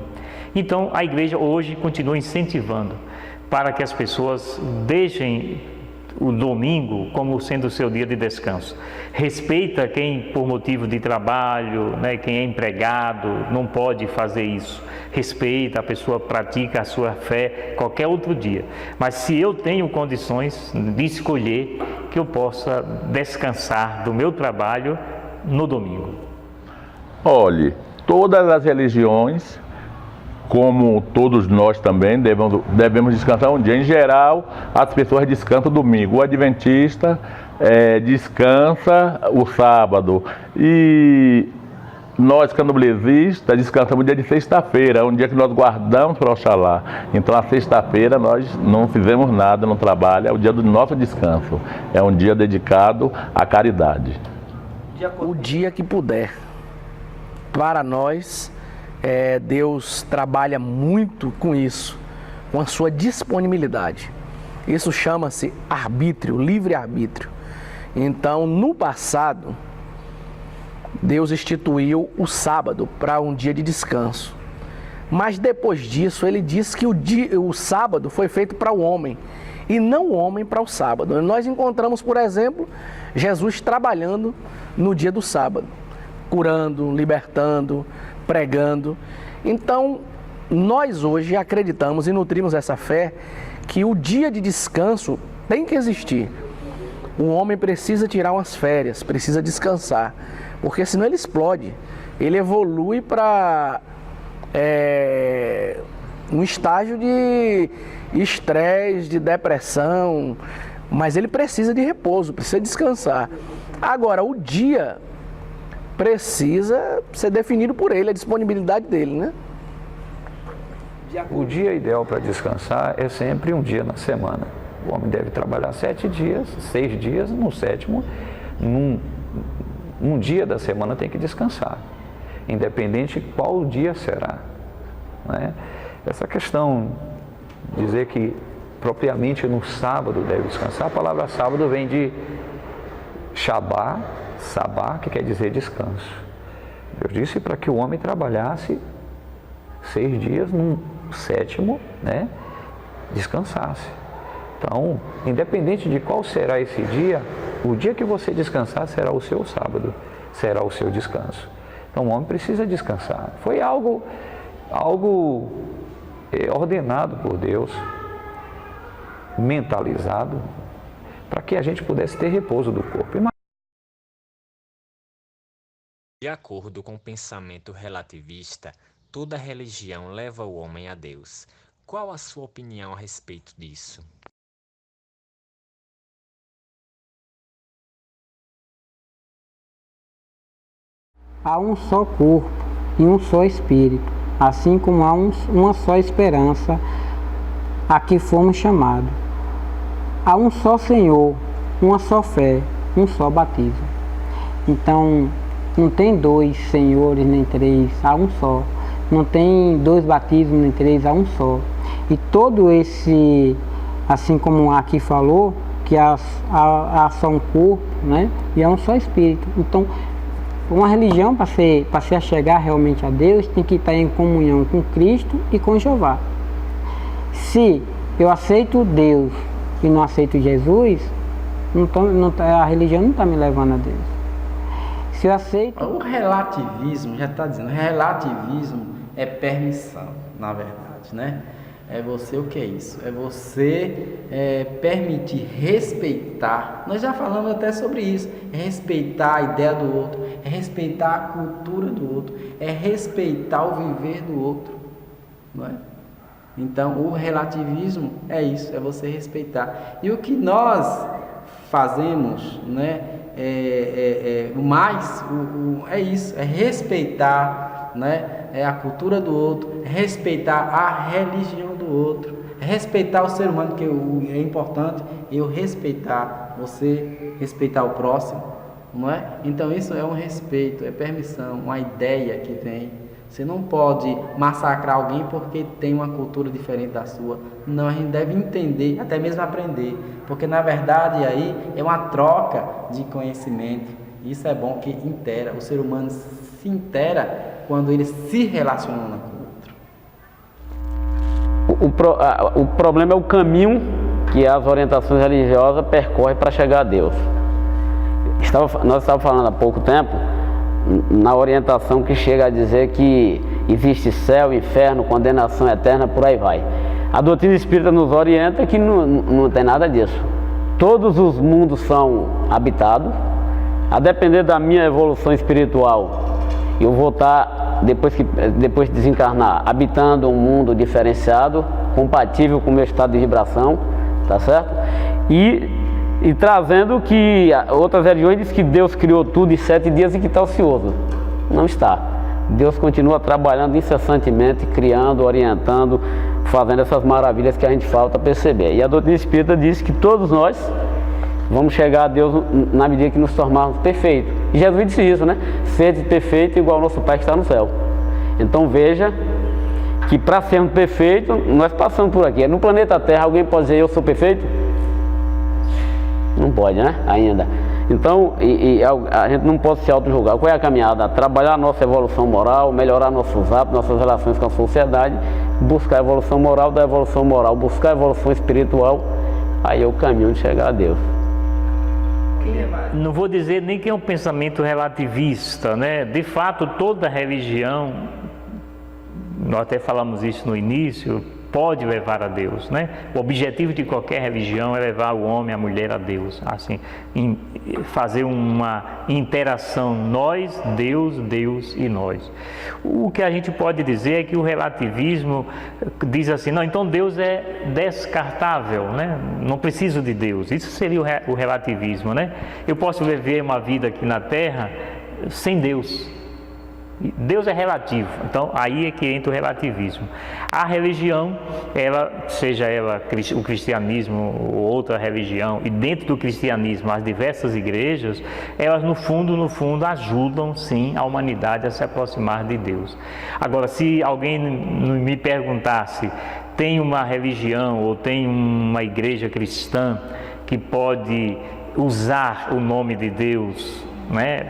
Então a igreja hoje continua incentivando para que as pessoas deixem o domingo como sendo o seu dia de descanso. Respeita quem por motivo de trabalho, né, quem é empregado, não pode fazer isso. Respeita, a pessoa pratica a sua fé qualquer outro dia. Mas se eu tenho condições de escolher, que eu possa descansar do meu trabalho no domingo. Olhe, todas as religiões, como todos nós também devemos descansar um dia. Em geral, as pessoas descansam domingo. O adventista descansa o sábado. E nós, candomblessistas, descansamos o dia de sexta-feira, um dia que nós guardamos para Oxalá. Então, a sexta-feira nós não fizemos nada no trabalho, é o dia do nosso descanso. É um dia dedicado à caridade. O dia que puder. Para nós, Deus trabalha muito com isso, com a sua disponibilidade. Isso chama-se arbítrio, livre-arbítrio. Então, no passado, Deus instituiu o sábado para um dia de descanso. Mas depois disso, ele disse que o sábado foi feito para o homem e não o homem para o sábado. Nós encontramos, por exemplo, Jesus trabalhando no dia do sábado, curando, libertando, pregando. Então, nós hoje acreditamos e nutrimos essa fé que o dia de descanso tem que existir. O homem precisa tirar umas férias, precisa descansar, porque senão ele explode. Ele evolui para um estágio de estresse, de depressão, mas ele precisa de repouso, precisa descansar. Agora, o dia precisa ser definido por ele, a disponibilidade dele, né? O dia ideal para descansar é sempre um dia na semana. O homem deve trabalhar 7 dias, 6 dias, no sétimo, um dia da semana tem que descansar, independente qual dia será, né? Essa questão de dizer que propriamente no sábado deve descansar, a palavra sábado vem de Shabá, Sabá, que quer dizer descanso. Deus disse para que o homem trabalhasse 6 dias, no sétimo, né, descansasse. Então, independente de qual será esse dia, o dia que você descansar será o seu sábado, será o seu descanso. Então, o homem precisa descansar. Foi algo ordenado por Deus, mentalizado, para que a gente pudesse ter repouso do corpo. De acordo com o pensamento relativista, toda religião leva o homem a Deus. Qual a sua opinião a respeito disso? Há um só corpo e um só espírito, assim como há uma só esperança a que fomos chamados. Há um só Senhor, uma só fé, um só batismo. Então, Não tem dois senhores nem três, há um só. Não tem dois batismos nem três, há um só. E todo esse, assim como aqui falou, que há só um corpo, né? E é um só espírito. Então, uma religião, para se achegar realmente a Deus, tem que estar em comunhão com Cristo e com Jeová. Se eu aceito Deus e não aceito Jesus, a religião não está me levando a Deus. Se eu aceito... O relativismo, já está dizendo, relativismo é permissão, na verdade, né? É você, o que é isso? É você permitir respeitar, nós já falamos até sobre isso, é respeitar a ideia do outro, é respeitar a cultura do outro, é respeitar o viver do outro, não é? Então, o relativismo é isso, é você respeitar. E o que nós fazemos, né, é isso, é respeitar, né, a cultura do outro, é respeitar a religião do outro, é respeitar o ser humano, que é importante eu respeitar, você respeitar o próximo, não é? Então, isso é um respeito, é permissão, uma ideia que vem. Você não pode massacrar alguém porque tem uma cultura diferente da sua. Não, a gente deve entender, até mesmo aprender. Porque, na verdade, aí é uma troca de conhecimento. Isso é bom que intera. O ser humano se intera quando ele se relaciona com o outro. O problema é o caminho que as orientações religiosas percorrem para chegar a Deus. Nós estávamos falando há pouco tempo na orientação que chega a dizer que existe céu, inferno, condenação eterna, por aí vai. A doutrina espírita nos orienta que não tem nada disso. Todos os mundos são habitados. A depender da minha evolução espiritual, eu vou estar, depois de desencarnar, habitando um mundo diferenciado, compatível com o meu estado de vibração, tá certo? E trazendo que outras religiões dizem que Deus criou tudo em 7 dias e que está ocioso. Não está. Deus continua trabalhando incessantemente, criando, orientando, fazendo essas maravilhas que a gente falta perceber. E a doutrina espírita diz que todos nós vamos chegar a Deus na medida que nos tornarmos perfeitos. E Jesus disse isso, né? Sede perfeito igual ao nosso Pai que está no céu. Então veja que para sermos perfeitos, nós passamos por aqui. No planeta Terra, alguém pode dizer eu sou perfeito? Não pode, né? Ainda. Então, a gente não pode se auto-julgar. Qual é a caminhada? Trabalhar a nossa evolução moral, melhorar nossos hábitos, nossas relações com a sociedade, buscar a evolução moral, da evolução moral, buscar a evolução espiritual, aí é o caminho de chegar a Deus. Não vou dizer nem que é um pensamento relativista, né? De fato, toda religião, nós até falamos isso no início, pode levar a Deus, né? O objetivo de qualquer religião é levar o homem, a mulher a Deus, assim, fazer uma interação nós, Deus, Deus e nós. O que a gente pode dizer é que o relativismo diz assim, não, então Deus é descartável, né? Não preciso de Deus. Isso seria o relativismo, né? Eu posso viver uma vida aqui na Terra sem Deus. Deus é relativo, então aí é que entra o relativismo. A religião, seja ela o cristianismo ou outra religião, e dentro do cristianismo as diversas igrejas, elas no fundo ajudam sim a humanidade a se aproximar de Deus. Agora, se alguém me perguntasse, tem uma religião ou tem uma igreja cristã que pode usar o nome de Deus, né?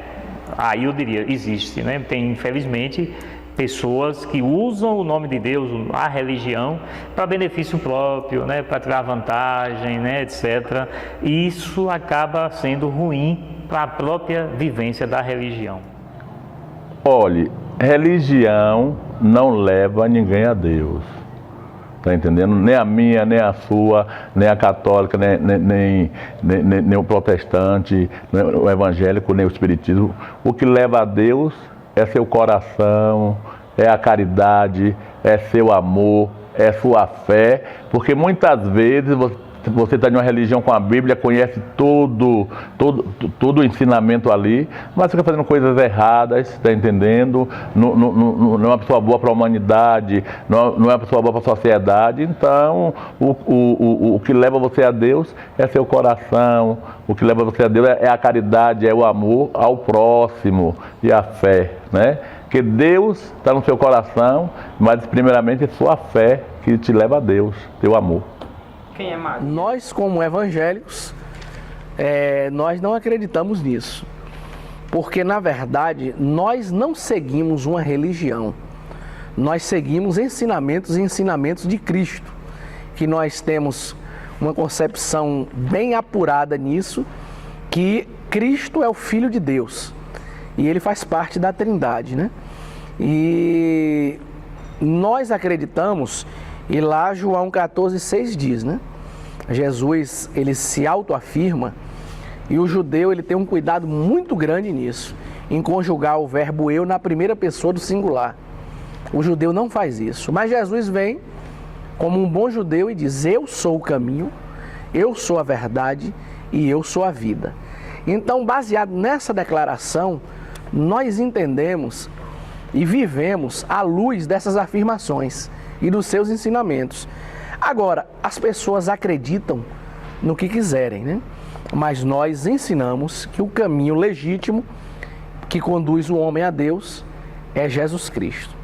Aí eu diria, existe, né? Tem, infelizmente, pessoas que usam o nome de Deus, a religião, para benefício próprio, né? Para tirar vantagem, né? Etc. E isso acaba sendo ruim para a própria vivência da religião. Olhe, religião não leva ninguém a Deus. Está entendendo? Nem a minha, nem a sua, nem a católica, nem o protestante, nem o evangélico, nem o espiritismo. O que leva a Deus é seu coração, é a caridade, é seu amor, é sua fé, porque muitas vezes você está em uma religião com a Bíblia, conhece todo o ensinamento ali, mas fica fazendo coisas erradas, está entendendo? Não é uma pessoa boa para a humanidade, não é uma pessoa boa para a sociedade. Então, o que leva você a Deus é seu coração, o que leva você a Deus é a caridade, é o amor ao próximo e a fé, né? Porque Deus está no seu coração, mas primeiramente é sua fé que te leva a Deus, teu amor. Quem é Maria? Nós, como evangélicos, nós não acreditamos nisso. Porque, na verdade, nós não seguimos uma religião. Nós seguimos ensinamentos e ensinamentos de Cristo. Que nós temos uma concepção bem apurada nisso, que Cristo é o Filho de Deus. E Ele faz parte da Trindade, né? E nós acreditamos, e lá João 14,6 diz, né? Jesus, ele se autoafirma, e o judeu, ele tem um cuidado muito grande nisso, em conjugar o verbo eu na primeira pessoa do singular. O judeu não faz isso, mas Jesus vem como um bom judeu e diz: eu sou o caminho, eu sou a verdade e eu sou a vida. Então, baseado nessa declaração, nós entendemos e vivemos à luz dessas afirmações e dos seus ensinamentos. Agora, as pessoas acreditam no que quiserem, né? Mas nós ensinamos que o caminho legítimo que conduz o homem a Deus é Jesus Cristo.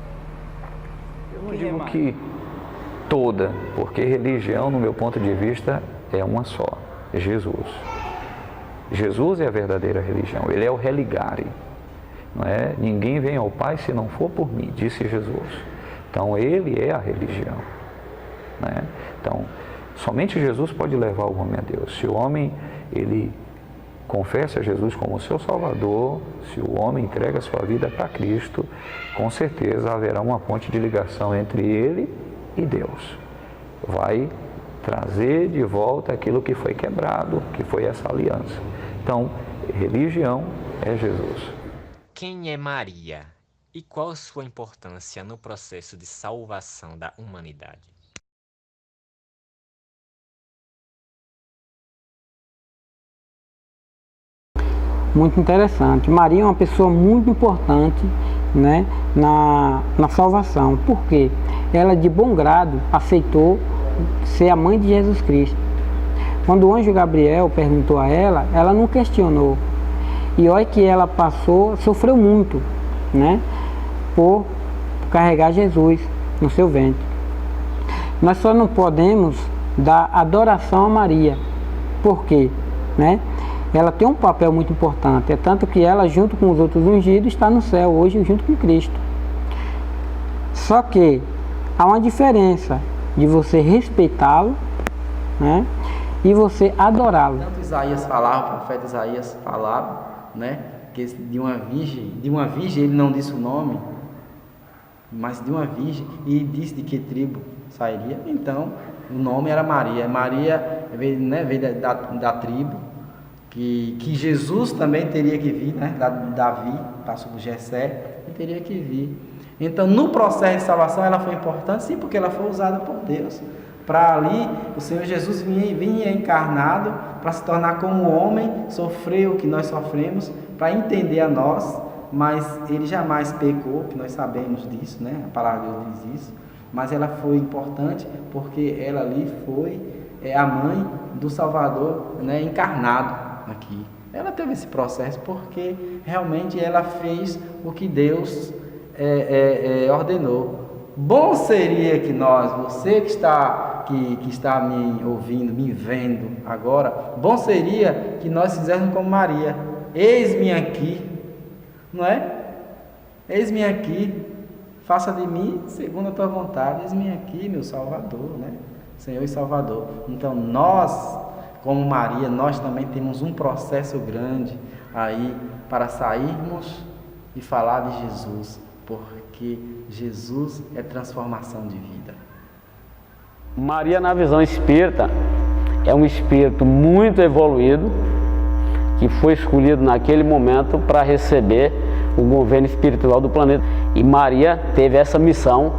Eu não digo que toda, porque religião, no meu ponto de vista, é uma só: Jesus. Jesus é a verdadeira religião, Ele é o religare. Não é? Ninguém vem ao Pai se não for por mim, disse Jesus. Então, Ele é a religião. Né? Então, somente Jesus pode levar o homem a Deus. Se o homem, ele confessa Jesus como seu Salvador, se o homem entrega a sua vida para Cristo, com certeza haverá uma ponte de ligação entre ele e Deus. Vai trazer de volta aquilo que foi quebrado, que foi essa aliança. Então, religião é Jesus. Quem é Maria e qual sua importância no processo de salvação da humanidade? Muito interessante. Maria é uma pessoa muito importante, né, na salvação. Por quê? Ela, de bom grado, aceitou ser a mãe de Jesus Cristo. Quando o anjo Gabriel perguntou a ela, ela não questionou. E olha que ela sofreu muito, né, por carregar Jesus no seu ventre. Nós só não podemos dar adoração a Maria. Por quê? Né? Ela tem um papel muito importante, é tanto que ela, junto com os outros ungidos, está no céu hoje, junto com Cristo. Só que há uma diferença de você respeitá-lo, né, e você adorá-lo. Tanto Isaías falava, o profeta Isaías falava, né, que de uma virgem ele não disse o nome, mas de uma virgem, e disse de que tribo sairia. Então, o nome era Maria. Maria veio, né, da tribo que Jesus também teria que vir, né? Davi passou por Jessé e teria que vir. Então, no processo de salvação, ela foi importante, sim, porque ela foi usada por Deus. Para ali, o Senhor Jesus vinha encarnado para se tornar como homem, sofreu o que nós sofremos, para entender a nós, mas ele jamais pecou, que nós sabemos disso, né? A palavra de Deus diz isso. Mas ela foi importante porque ela ali foi a mãe do Salvador, né, encarnado aqui. Ela teve esse processo porque realmente ela fez o que Deus ordenou. Bom seria que nós, você que está me ouvindo, me vendo agora, bom seria que nós fizéssemos como Maria: eis-me aqui, não é? Eis-me aqui, faça de mim segundo a tua vontade, eis-me aqui, meu Salvador, né? Senhor e Salvador. Então nós, como Maria, nós também temos um processo grande aí para sairmos e falar de Jesus, porque Jesus é transformação de vida. Maria, na visão espírita, é um espírito muito evoluído que foi escolhido naquele momento para receber o governo espiritual do planeta. E Maria teve essa missão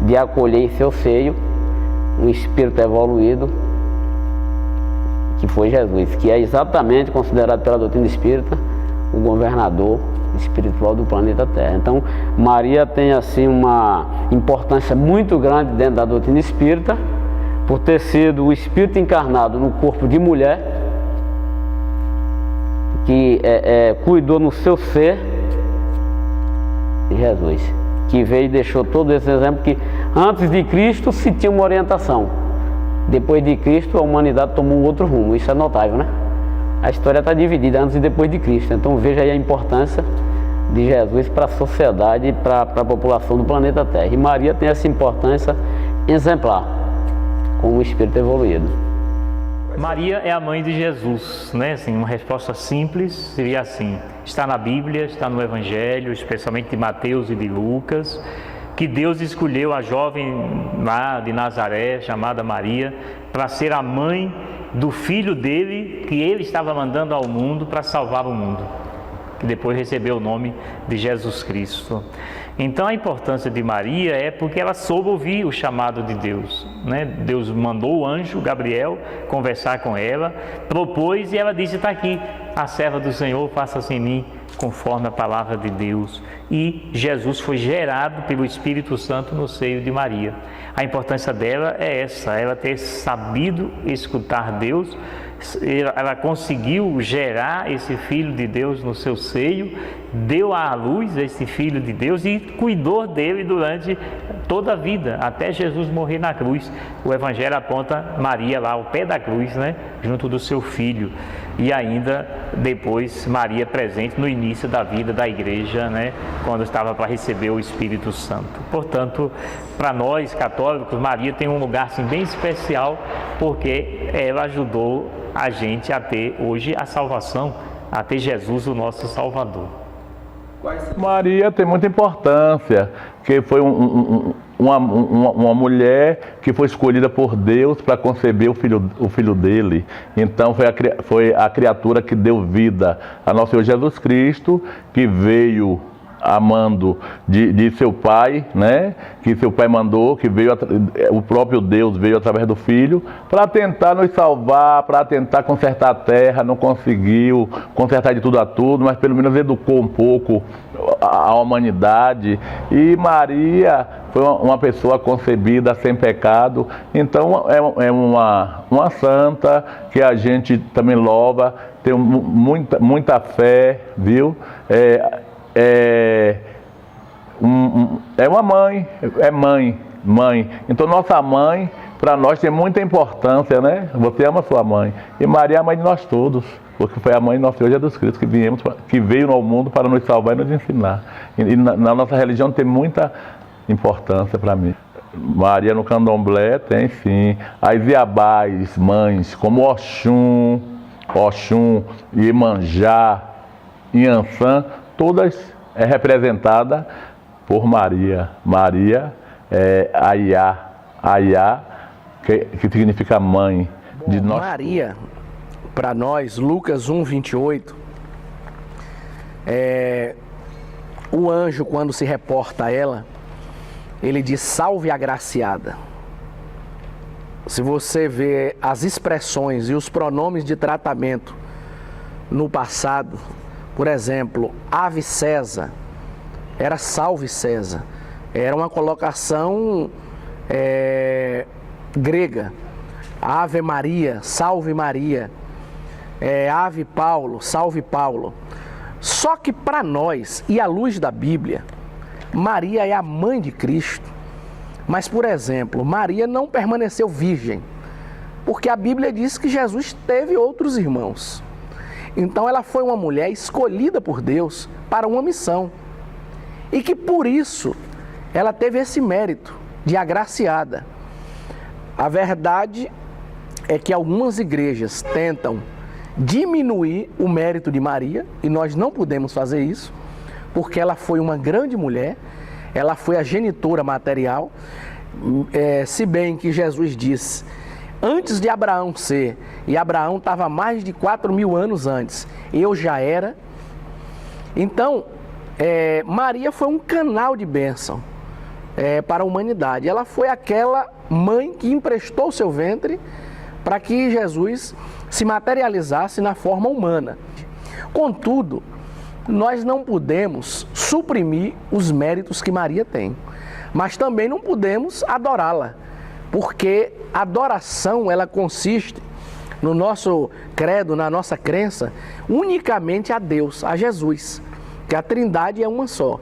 de acolher em seu seio um espírito evoluído que foi Jesus, que é exatamente considerado pela doutrina espírita o governador espiritual do planeta Terra. Então, Maria tem assim uma importância muito grande dentro da doutrina espírita, por ter sido o espírito encarnado no corpo de mulher, que cuidou no seu ser de Jesus, que veio e deixou todo esse exemplo que antes de Cristo se tinha uma orientação, depois de Cristo a humanidade tomou um outro rumo. Isso é notável, né? A história está dividida antes e depois de Cristo. Então veja aí a importância de Jesus para a sociedade e para a população do planeta Terra. E Maria tem essa importância exemplar, como um espírito evoluído. Maria é a mãe de Jesus, né? Assim, uma resposta simples seria assim: está na Bíblia, está no Evangelho, especialmente de Mateus e de Lucas, que Deus escolheu a jovem lá de Nazaré, chamada Maria, para ser a mãe do filho dele, que ele estava mandando ao mundo para salvar o mundo, que depois recebeu o nome de Jesus Cristo. Então a importância de Maria é porque ela soube ouvir o chamado de Deus, né? Deus mandou o anjo Gabriel conversar com ela, propôs e ela disse: está aqui, a serva do Senhor, faça-se em mim conforme a palavra de Deus. E Jesus foi gerado pelo Espírito Santo no seio de Maria. A importância dela é essa, ela ter sabido escutar Deus. Ela conseguiu gerar esse Filho de Deus no seu seio, deu à luz esse Filho de Deus e cuidou dele durante toda a vida, até Jesus morrer na cruz. O Evangelho aponta Maria lá ao pé da cruz, né, junto do seu filho. E ainda depois Maria presente no início da vida da igreja, né, quando estava para receber o Espírito Santo. Portanto, para nós católicos, Maria tem um lugar assim, bem especial, porque ela ajudou a gente a ter hoje a salvação, a ter Jesus, o nosso Salvador. Maria tem muita importância, que foi uma mulher que foi escolhida por Deus para conceber o filho dele. Então foi a criatura que deu vida a nosso Senhor Jesus Cristo, que veio amando de seu pai, né? Que seu pai mandou, que veio, o próprio Deus veio através do Filho para tentar nos salvar, para tentar consertar a terra. Não conseguiu consertar de tudo a tudo, mas pelo menos educou um pouco a humanidade. E Maria foi uma pessoa concebida sem pecado. Então é uma santa que a gente também louva, tem muita fé, viu? É uma mãe, mãe. Então nossa mãe, para nós tem muita importância, né? Você ama sua mãe. E Maria é a mãe de nós todos, porque foi a mãe do nosso Senhor Jesus Cristo que veio ao mundo para nos salvar e nos ensinar. E na nossa religião tem muita importância para mim. Maria no candomblé tem sim. As Iabás, mães, como Oxum, Iemanjá, Inhansã, todas é representada por Maria. Maria é Ayá, que significa mãe. De nós. Maria, para nós, Lucas 1:28, o anjo, quando se reporta a ela, ele diz: salve agraciada. Se você vê as expressões e os pronomes de tratamento no passado, por exemplo, Ave César, era Salve César. Era uma colocação grega. Ave Maria, Salve Maria. Ave Paulo, Salve Paulo. Só que para nós, e à luz da Bíblia, Maria é a mãe de Cristo. Mas, por exemplo, Maria não permaneceu virgem, porque a Bíblia diz que Jesus teve outros irmãos. Então ela foi uma mulher escolhida por Deus para uma missão. E que por isso ela teve esse mérito de agraciada. A verdade é que algumas igrejas tentam diminuir o mérito de Maria, e nós não podemos fazer isso, porque ela foi uma grande mulher, ela foi a genitora material, se bem que Jesus disse: antes de Abraão ser, e Abraão estava mais de 4.000 anos antes, eu já era. Então, Maria foi um canal de bênção para a humanidade. Ela foi aquela mãe que emprestou seu ventre para que Jesus se materializasse na forma humana. Contudo, nós não podemos suprimir os méritos que Maria tem, mas também não podemos adorá-la, porque a adoração ela consiste, no nosso credo, na nossa crença, unicamente a Deus, a Jesus, que a Trindade é uma só.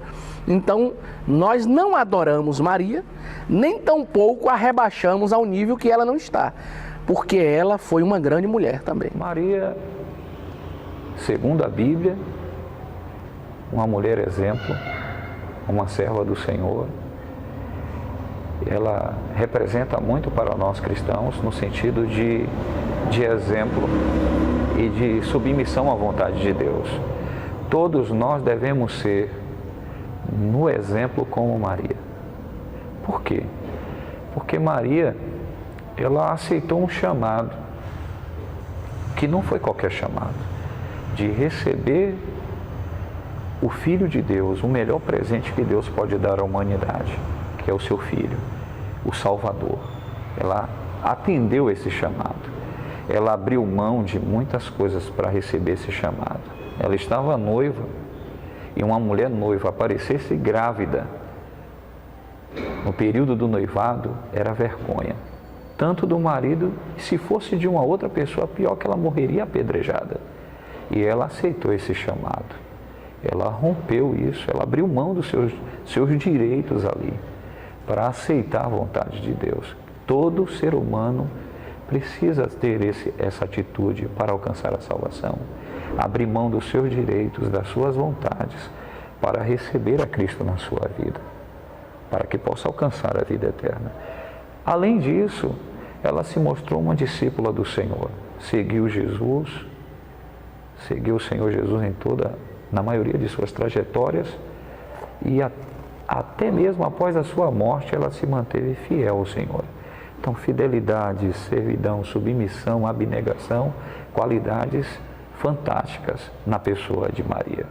Então, nós não adoramos Maria, nem tampouco a rebaixamos ao nível que ela não está, porque ela foi uma grande mulher também. Maria, segundo a Bíblia, uma mulher exemplo, uma serva do Senhor. Ela representa muito para nós cristãos no sentido de exemplo e de submissão à vontade de Deus. Todos nós devemos ser no exemplo como Maria. Por quê? Porque Maria, ela aceitou um chamado, que não foi qualquer chamado, de receber o Filho de Deus, o melhor presente que Deus pode dar à humanidade, que é o seu Filho, o Salvador. Ela atendeu esse chamado. Ela abriu mão de muitas coisas para receber esse chamado. Ela estava noiva, e uma mulher noiva aparecesse grávida no período do noivado era vergonha, tanto do marido, e se fosse de uma outra pessoa, pior, que ela morreria apedrejada. E ela aceitou esse chamado. Ela rompeu isso, ela abriu mão dos seus direitos ali para aceitar a vontade de Deus. Todo ser humano precisa ter essa atitude para alcançar a salvação. Abrir mão dos seus direitos, das suas vontades, para receber a Cristo na sua vida, para que possa alcançar a vida eterna. Além disso, ela se mostrou uma discípula do Senhor. Seguiu Jesus, seguiu o Senhor Jesus na maioria de suas trajetórias, e até mesmo após a sua morte ela se manteve fiel ao Senhor. Então, fidelidade, servidão, submissão, abnegação, qualidades fantásticas na pessoa de Maria.